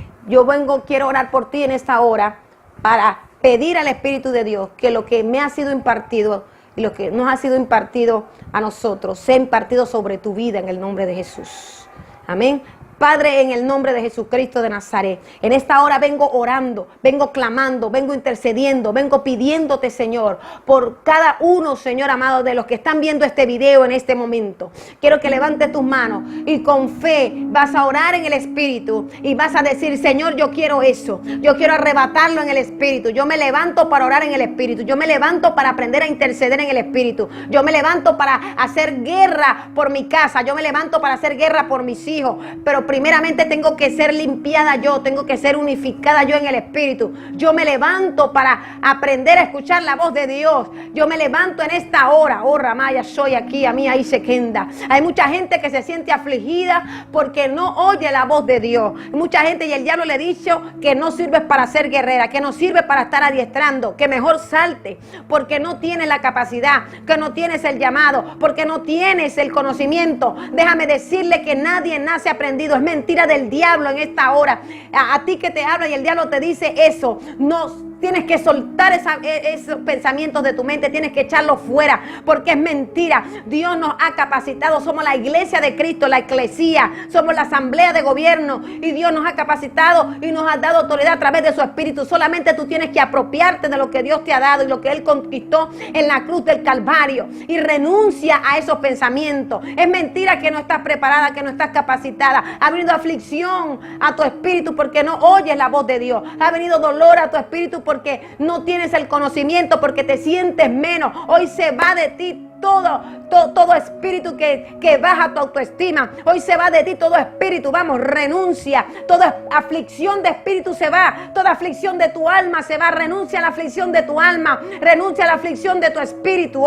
Quiero orar por ti en esta hora para pedir al Espíritu de Dios que lo que me ha sido impartido y lo que nos ha sido impartido a nosotros sea impartido sobre tu vida en el nombre de Jesús. Amén. Padre, en el nombre de Jesucristo de Nazaret, en esta hora vengo orando, vengo clamando, vengo intercediendo, vengo pidiéndote, Señor, por cada uno, Señor amado, de los que están viendo este video en este momento. Quiero que levantes tus manos y con fe vas a orar en el Espíritu y vas a decir, Señor, yo quiero eso, yo quiero arrebatarlo en el Espíritu, yo me levanto para orar en el Espíritu, yo me levanto para aprender a interceder en el Espíritu, yo me levanto para hacer guerra por mi casa, yo me levanto para hacer guerra por mis hijos, pero primeramente tengo que ser limpiada yo, tengo que ser unificada yo en el Espíritu. Yo me levanto para aprender a escuchar la voz de Dios. Yo me levanto en esta hora. Oh, Ramaya, soy aquí, a mí ahí se queda. Hay mucha gente que se siente afligida porque no oye la voz de Dios. Mucha gente, y el diablo le ha dicho que no sirves para ser guerrera, que no sirve para estar adiestrando, que mejor salte porque no tienes la capacidad, que no tienes el llamado, porque no tienes el conocimiento. Déjame decirle que nadie nace aprendido. Es mentira del diablo en esta hora. A ti que te habla y el diablo te dice eso, no. Tienes que soltar esos pensamientos de tu mente, tienes que echarlos fuera, porque es mentira. Dios nos ha capacitado, somos la iglesia de Cristo, la eclesía, somos la asamblea de gobierno y Dios nos ha capacitado y nos ha dado autoridad a través de su Espíritu. Solamente tú tienes que apropiarte de lo que Dios te ha dado y lo que Él conquistó en la cruz del Calvario y renuncia a esos pensamientos. Es mentira que no estás preparada, que no estás capacitada. Ha venido aflicción a tu espíritu porque no oyes la voz de Dios. Ha venido dolor a tu espíritu porque no tienes el conocimiento, porque te sientes menos. Hoy se va de ti todo espíritu que baja tu autoestima. Hoy se va de ti todo espíritu, vamos, renuncia. Toda aflicción de espíritu se va, toda aflicción de tu alma se va. Renuncia a la aflicción de tu alma, renuncia a la aflicción de tu espíritu.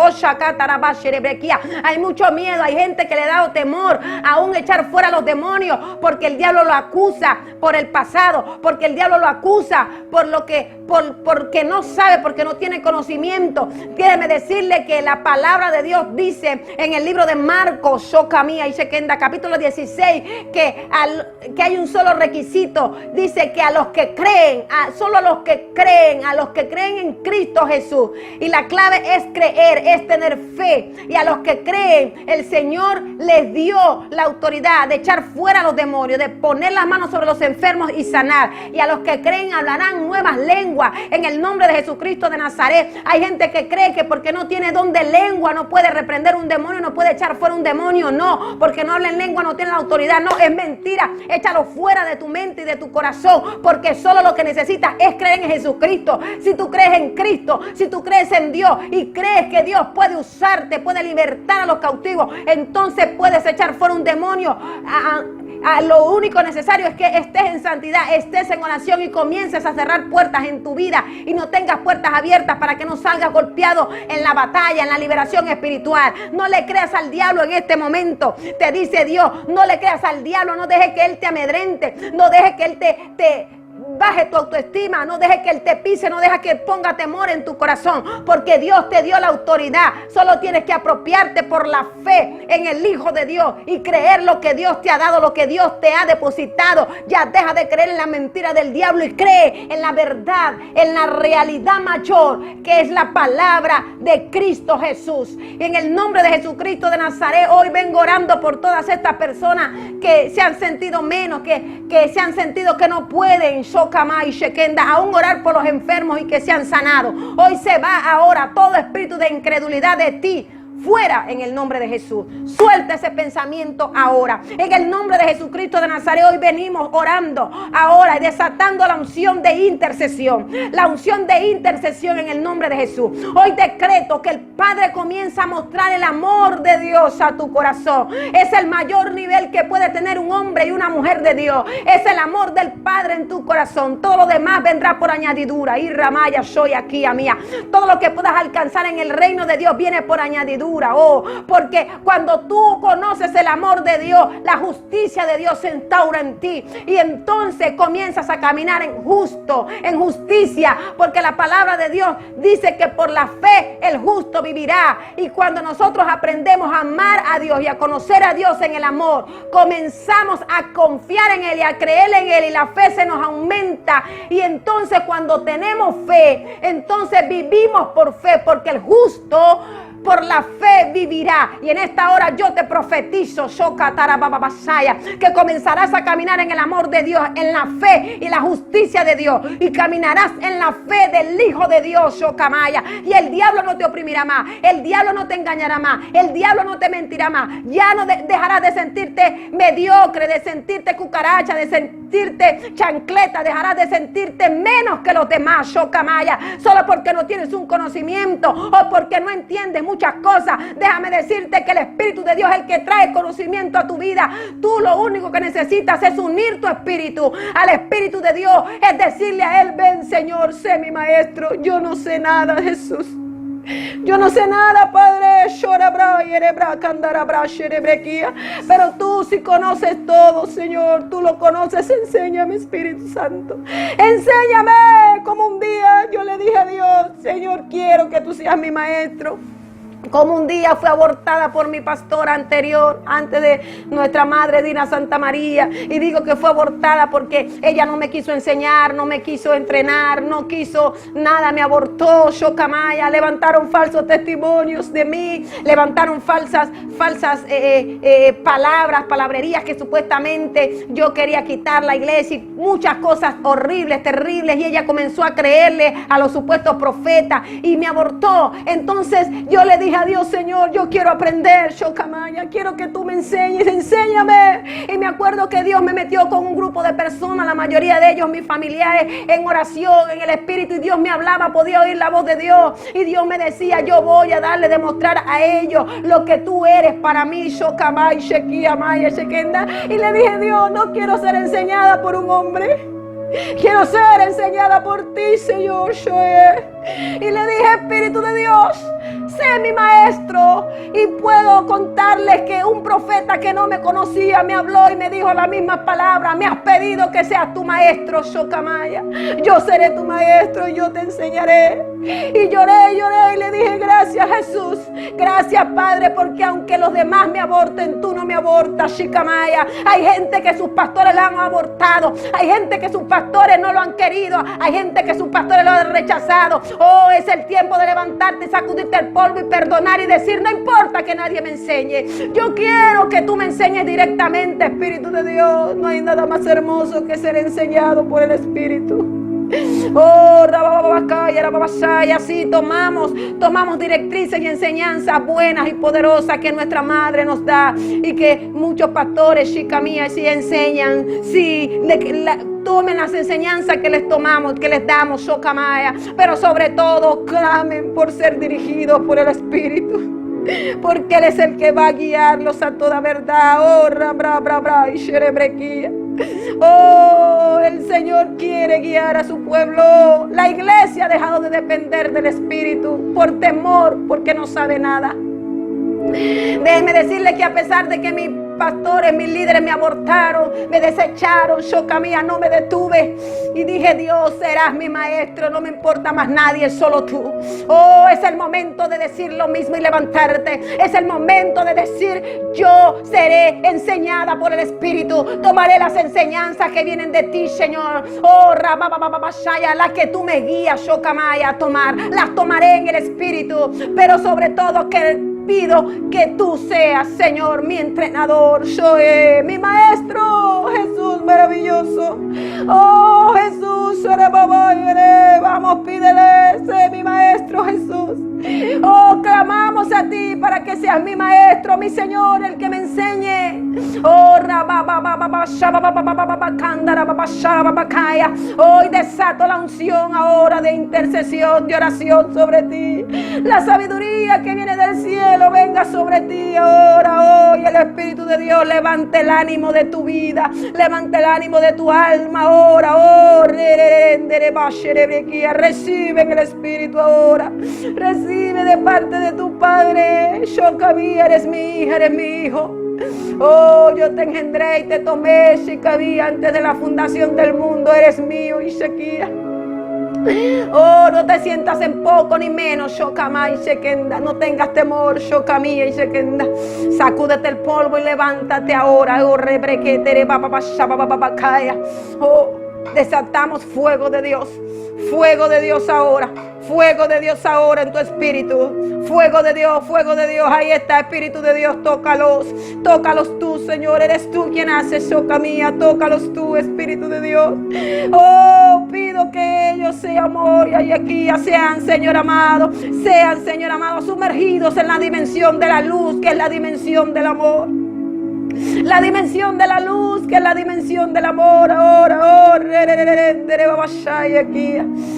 Hay mucho miedo, hay gente que le da temor aún echar fuera a los demonios, porque el diablo lo acusa por el pasado, porque el diablo lo acusa porque no sabe, porque no tiene conocimiento. Déjeme decirle que la palabra de Dios dice en el libro de Marcos, capítulo 16, que hay un solo requisito. Dice que a los que creen, solo a los que creen en Cristo Jesús. Y la clave es creer, es tener fe. Y a los que creen, el Señor les dio la autoridad de echar fuera a los demonios, de poner las manos sobre los enfermos y sanar. Y a los que creen hablarán nuevas lenguas en el nombre de Jesucristo de Nazaret. Hay gente que cree que porque no tiene don de lengua no puede reprender un demonio, no puede echar fuera un demonio. No, porque no habla en lengua no tiene la autoridad. No, es mentira. Échalo fuera de tu mente y de tu corazón, porque solo lo que necesitas es creer en Jesucristo. Si tú crees en Cristo, si tú crees en Dios y crees que Dios puede usarte, puede libertar a los cautivos, entonces puedes echar fuera un demonio. Lo único necesario es que estés en santidad, estés en oración y comiences a cerrar puertas en tu vida y no tengas puertas abiertas para que no salgas golpeado en la batalla, en la liberación espiritual. No le creas al diablo en este momento. Te dice Dios, no le creas al diablo, no dejes que él te amedrente, no dejes que él te baje tu autoestima, no dejes que él te pise, no dejes que ponga temor en tu corazón, porque Dios te dio la autoridad. Solo tienes que apropiarte por la fe en el Hijo de Dios y creer lo que Dios te ha dado, lo que Dios te ha depositado. Ya deja de creer en la mentira del diablo y cree en la verdad, en la realidad mayor, que es la palabra de Cristo Jesús. En el nombre de Jesucristo de Nazaret, hoy vengo orando por todas estas personas que se han sentido menos, que se han sentido que no pueden aún orar por los enfermos y que sean sanados. Hoy se va ahora todo espíritu de incredulidad de ti fuera en el nombre de Jesús. Suelta ese pensamiento ahora. En el nombre de Jesucristo de Nazaret, hoy venimos orando ahora y desatando la unción de intercesión. La unción de intercesión en el nombre de Jesús. Hoy decreto que el Padre comienza a mostrar el amor de Dios a tu corazón. Es el mayor nivel que puede tener un hombre y una mujer de Dios. Es el amor del Padre en tu corazón. Todo lo demás vendrá por añadidura. Y Ramaya, soy aquí a mía. Todo lo que puedas alcanzar en el reino de Dios viene por añadidura. Oh, porque cuando tú conoces el amor de Dios, la justicia de Dios se instaura en ti. Y entonces comienzas a caminar en justicia. Porque la palabra de Dios dice que por la fe el justo vivirá. Y cuando nosotros aprendemos a amar a Dios y a conocer a Dios en el amor, comenzamos a confiar en Él y a creer en Él, y la fe se nos aumenta. Y entonces cuando tenemos fe, entonces vivimos por fe, porque el justo por la fe vivirá. Y en esta hora yo te profetizo, que comenzarás a caminar en el amor de Dios, en la fe y la justicia de Dios, y caminarás en la fe del Hijo de Dios, y el diablo no te oprimirá más, el diablo no te engañará más, el diablo no te mentirá más. Ya no dejarás de sentirte mediocre, de sentirte cucaracha, de sentirte chancleta, dejarás de sentirte menos que los demás, solo porque no tienes un conocimiento o porque no entiendes muchas cosas. Déjame decirte que el Espíritu de Dios es el que trae conocimiento a tu vida. Tú lo único que necesitas es unir tu espíritu al Espíritu de Dios, es decirle a Él: ven, Señor, sé mi maestro. Yo no sé nada, Jesús. Yo no sé nada, Padre, pero tú sí conoces todo, Señor. Tú lo conoces. Enséñame, Espíritu Santo. Enséñame, como un día yo le dije a Dios: Señor, quiero que tú seas mi maestro. Como un día fue abortada por mi pastora anterior, antes de nuestra madre Dina Santa María. Y digo que fue abortada porque ella no me quiso enseñar, no me quiso entrenar, no quiso nada, me abortó. Shocamaya, levantaron falsos testimonios de mí, levantaron falsas palabrerías que supuestamente yo quería quitar la iglesia, y muchas cosas horribles, terribles. Y ella comenzó a creerle a los supuestos profetas y me abortó. Entonces yo le dije a Dios: Señor, yo quiero aprender, Shocamaya, quiero que tú me enseñes, enséñame. Y me acuerdo que Dios me metió con un grupo de personas, la mayoría de ellos mis familiares, en oración, en el Espíritu, y Dios me hablaba, podía oír la voz de Dios, y Dios me decía: yo voy a darle, demostrar a ellos lo que tú eres para mí, Shocamaya, Shekiamaya, Shekenda. Y le dije: Dios, no quiero ser enseñada por un hombre, quiero ser enseñada por ti, Señor. Y le dije: Espíritu de Dios, sé mi maestro. Y puedo contarles que un profeta que no me conocía me habló y me dijo las mismas palabras: me has pedido que seas tu maestro, Shocamaya. Yo seré tu maestro y yo te enseñaré. Y lloré y le dije: gracias, Jesús, gracias, Padre, porque aunque los demás me aborten, tú no me abortas, Shicamaya. Hay gente que sus pastores la han abortado, hay gente que sus pastores no lo han querido, hay gente que sus pastores lo han rechazado. Oh, es el tiempo de levantarte, sacudirte el polvo y perdonar y decir: no importa que nadie me enseñe, yo quiero que tú me enseñes directamente, Espíritu de Dios. No hay nada más hermoso que ser enseñado por el Espíritu. Oh, y así tomamos directrices y enseñanzas buenas y poderosas que nuestra madre nos da, y que muchos pastores, chica mía, sí enseñan, sí, tomen las enseñanzas que les tomamos, que les damos, Shocamaya, pero sobre todo clamen por ser dirigidos por el Espíritu, porque Él es el que va a guiarlos a toda verdad. Oh, y sherebrequía. Oh, el Señor quiere guiar a su pueblo. La iglesia ha dejado de depender del Espíritu por temor, porque no sabe nada. Déjenme decirle que a pesar de que mis pastores, mis líderes me abortaron, me desecharon, Shocamía, no me detuve y dije: Dios, serás mi maestro, no me importa más nadie, solo tú. Oh, es el momento de decir lo mismo y levantarte. Es el momento de decir: yo seré enseñada por el Espíritu, tomaré las enseñanzas que vienen de ti, Señor. Oh, las que tú me guías, Shocamaya, a tomar, las tomaré en el Espíritu, pero sobre todo que pido que tú seas, Señor, mi entrenador, soy mi maestro, Jesús maravilloso. Oh, Jesús, vamos, pídele, sé mi maestro, Jesús. Oh, clamamos Venimos a ti para que seas mi maestro, mi Señor, el que me enseñe. Hoy desato la unción ahora de intercesión, de oración sobre ti. La sabiduría que viene del cielo venga sobre ti ahora. Hoy el Espíritu de Dios levante el ánimo de tu vida, levante el ánimo de tu alma ahora. Recibe en el Espíritu ahora. Recibe de parte de tu Padre. Shokabí, eres mi hija, eres mi hijo. Oh, yo te engendré y te tomé, Shikabí, antes de la fundación del mundo. Eres mío, Ishakia. Oh, no te sientas en poco ni menos, Shokama y Shekenda. No tengas temor, Shokamía y Shekenda. Sacúdete el polvo y levántate ahora. Oh, rebrequetere, papapapapapapacaya. Oh, desatamos fuego de Dios. Fuego de Dios ahora. Fuego de Dios ahora en tu espíritu. Fuego de Dios, fuego de Dios. Ahí está, Espíritu de Dios. Tócalos. Tócalos tú, Señor. Eres tú quien hace, Shoka mía. Tócalos tú, Espíritu de Dios. Oh, pido que ellos sean Moria y aquí sean, Señor amado. Sean, Señor amado, sumergidos en la dimensión de la luz, que es la dimensión del amor. La dimensión de la luz, que es la dimensión del amor.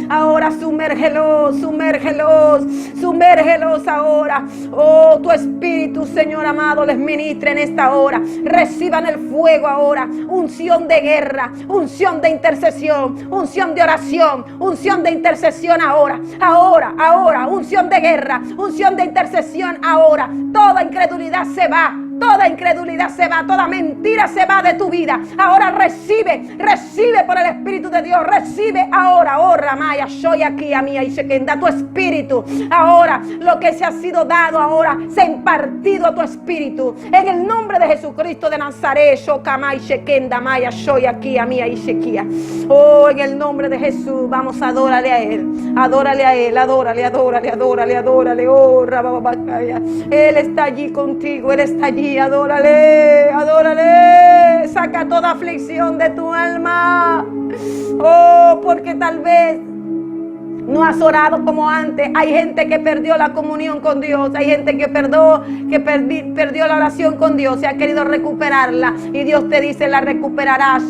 Ahora sumérgelos, sumérgelos, sumérgelos ahora. Oh, tu Espíritu, Señor amado, les ministre en esta hora. Reciban el fuego ahora. Unción de guerra, unción de intercesión, unción de oración, unción de intercesión ahora. Ahora, unción de guerra, unción de intercesión ahora. Toda incredulidad se va. Toda incredulidad se va, toda mentira se va de tu vida. Ahora recibe por el Espíritu de Dios. Recibe ahora, oh Ramaya, soy aquí a mí y Shekenda, tu espíritu. Ahora, lo que se ha sido dado ahora, se ha impartido a tu espíritu. En el nombre de Jesucristo de Nazaret, Shokamai, Shekenda, Maya, soy aquí a mí y Shekia. Oh, en el nombre de Jesús, vamos a adorarle a Él. Adórale a Él, adórale. Oh, Rababacaya. Él está allí contigo, Él está allí. Adórale, adórale. Saca toda aflicción de tu alma. Oh, porque tal vez no has orado como antes. Hay gente que perdió la comunión con Dios. Hay gente que perdió la oración con Dios. Se ha querido recuperarla. Y Dios te dice, la recuperarás.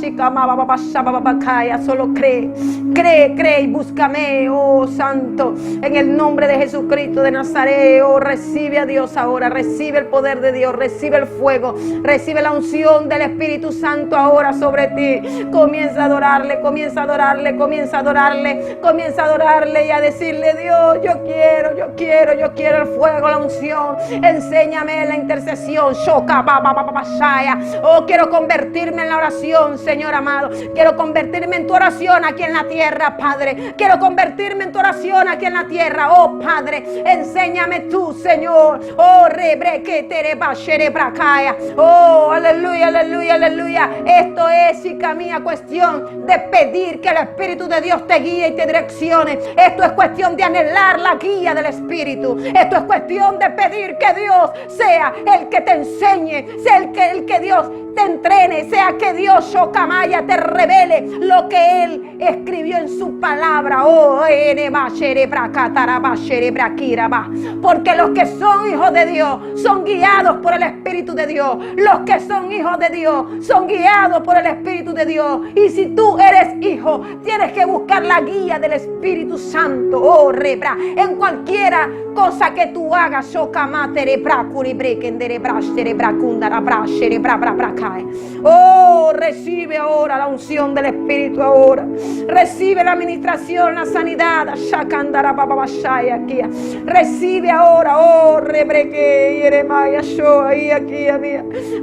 Solo cree. Cree y búscame, oh Santo. En el nombre de Jesucristo de Nazaret. Oh, recibe a Dios ahora. Recibe el poder de Dios. Recibe el fuego. Recibe la unción del Espíritu Santo ahora sobre ti. Comienza a adorarle. Comienza a adorarle. Comienza a adorarle. Comienza a adorarle. Y a decirle, Dios, yo quiero el fuego, la unción. Enséñame la intercesión. Oh, quiero convertirme en la oración, Señor amado. Quiero convertirme en tu oración aquí en la tierra, Padre. Quiero convertirme en tu oración aquí en la tierra, oh Padre. Enséñame tú, Señor. Oh, oh, aleluya, aleluya, aleluya. Esto es, hija mía, cuestión de pedir que el Espíritu de Dios te guíe y te direccione. Esto es cuestión de anhelar la guía del Espíritu. Esto es cuestión de pedir que Dios sea el que te enseñe, sea el que Dios te entrene, sea que Dios, Shokamaya, te revele lo que Él escribió en su palabra. Oh, porque los que son hijos de Dios son guiados por el Espíritu de Dios. Los que son hijos de Dios son guiados por el Espíritu de Dios. Y si tú eres hijo, tienes que buscar la guía del Espíritu Santo. Oh, rebra, en cualquiera cosa que tú hagas, oh, recibe ahora la unción del Espíritu ahora. Recibe la administración, la sanidad. Recibe ahora, oh,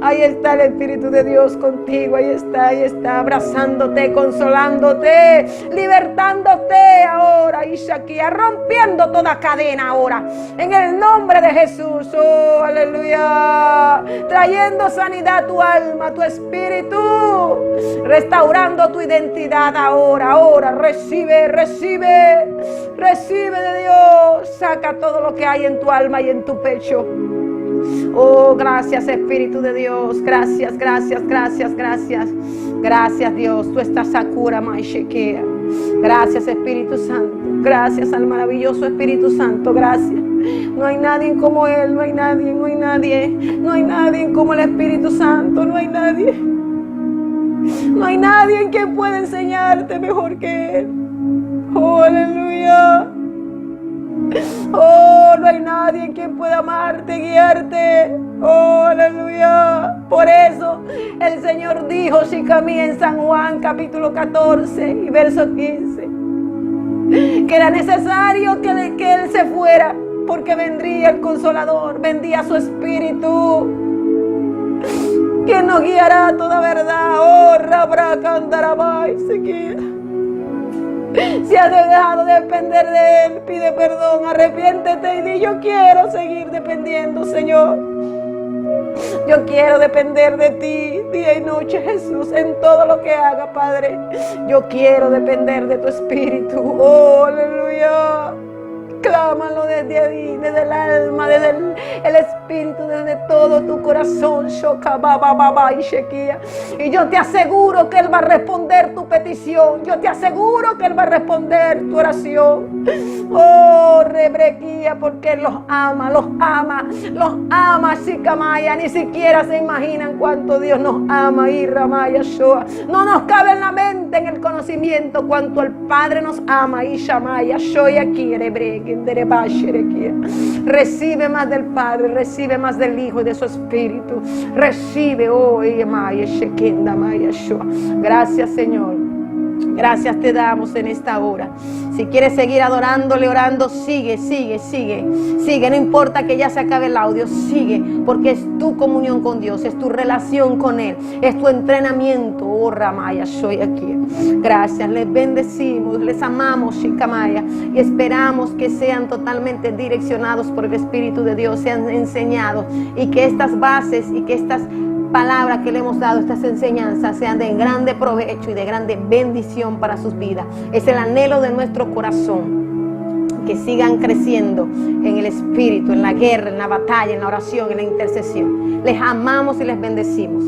ahí está el Espíritu de Dios contigo. Ahí está, abrazándote, consolándote, libertándote ahora, Ishakia, rompiendo toda cadena ahora. En el nombre de Jesús, oh, aleluya. Trayendo sanidad a tu alma, a tu espíritu. Restaurando tu identidad ahora. Recibe de Dios. Saca todo lo que hay en tu alma y en tu pecho. Oh, gracias Espíritu de Dios. Gracias Dios. Tú estás Sakura Maishekea. Gracias Espíritu Santo. Gracias al maravilloso Espíritu Santo. Gracias. No hay nadie como Él, no hay nadie, no hay nadie. No hay nadie como el Espíritu Santo, no hay nadie. No hay nadie que pueda enseñarte mejor que Él. Oh, aleluya. Oh, no hay nadie que pueda amarte, guiarte. Oh, aleluya. Por eso el Señor dijo, Shikami, en San Juan capítulo 14 y verso 15, que era necesario que Él se fuera, porque vendría el Consolador, vendría su Espíritu, quien nos guiará a toda verdad. Oh, Rabra Candarabai, se guía. Si has dejado de depender de Él, pide perdón, arrepiéntete y di: yo quiero seguir dependiendo, Señor. Yo quiero depender de ti día y noche, Jesús, en todo lo que haga, Padre. Yo quiero depender de tu Espíritu. Oh, aleluya. Clámalo desde ahí, desde el alma, desde el Espíritu, desde todo tu corazón. Y yo te aseguro que Él va a responder tu petición. Yo te aseguro que Él va a responder tu oración. Oh, Rebrequía, porque Él los ama, los ama, los ama, Shikamaya. Ni siquiera se imaginan cuánto Dios nos ama. Y Ramaya Shoah. No nos cabe en la mente, en el conocimiento, cuánto el Padre nos ama. Y Shamaya Shoya aquí, Rebrequía. Recibe más del Padre, recibe más del Hijo y de su Espíritu. Recibe, oh, gracias, Señor. Gracias te damos en esta hora. Si quieres seguir adorándole, orando, sigue. No importa que ya se acabe el audio, sigue, porque es tu comunión con Dios, es tu relación con Él, es tu entrenamiento. Oh, Ramaya, soy aquí. Gracias, les bendecimos, les amamos, Shikamaya, y esperamos que sean totalmente direccionados por el Espíritu de Dios, sean enseñados, y que estas bases y que estas palabras que le hemos dado, estas enseñanzas, sean de grande provecho y de grande bendición para sus vidas. Es el anhelo de nuestro corazón, que sigan creciendo en el Espíritu, en la guerra, en la batalla, en la oración, en la intercesión. Les amamos y les bendecimos.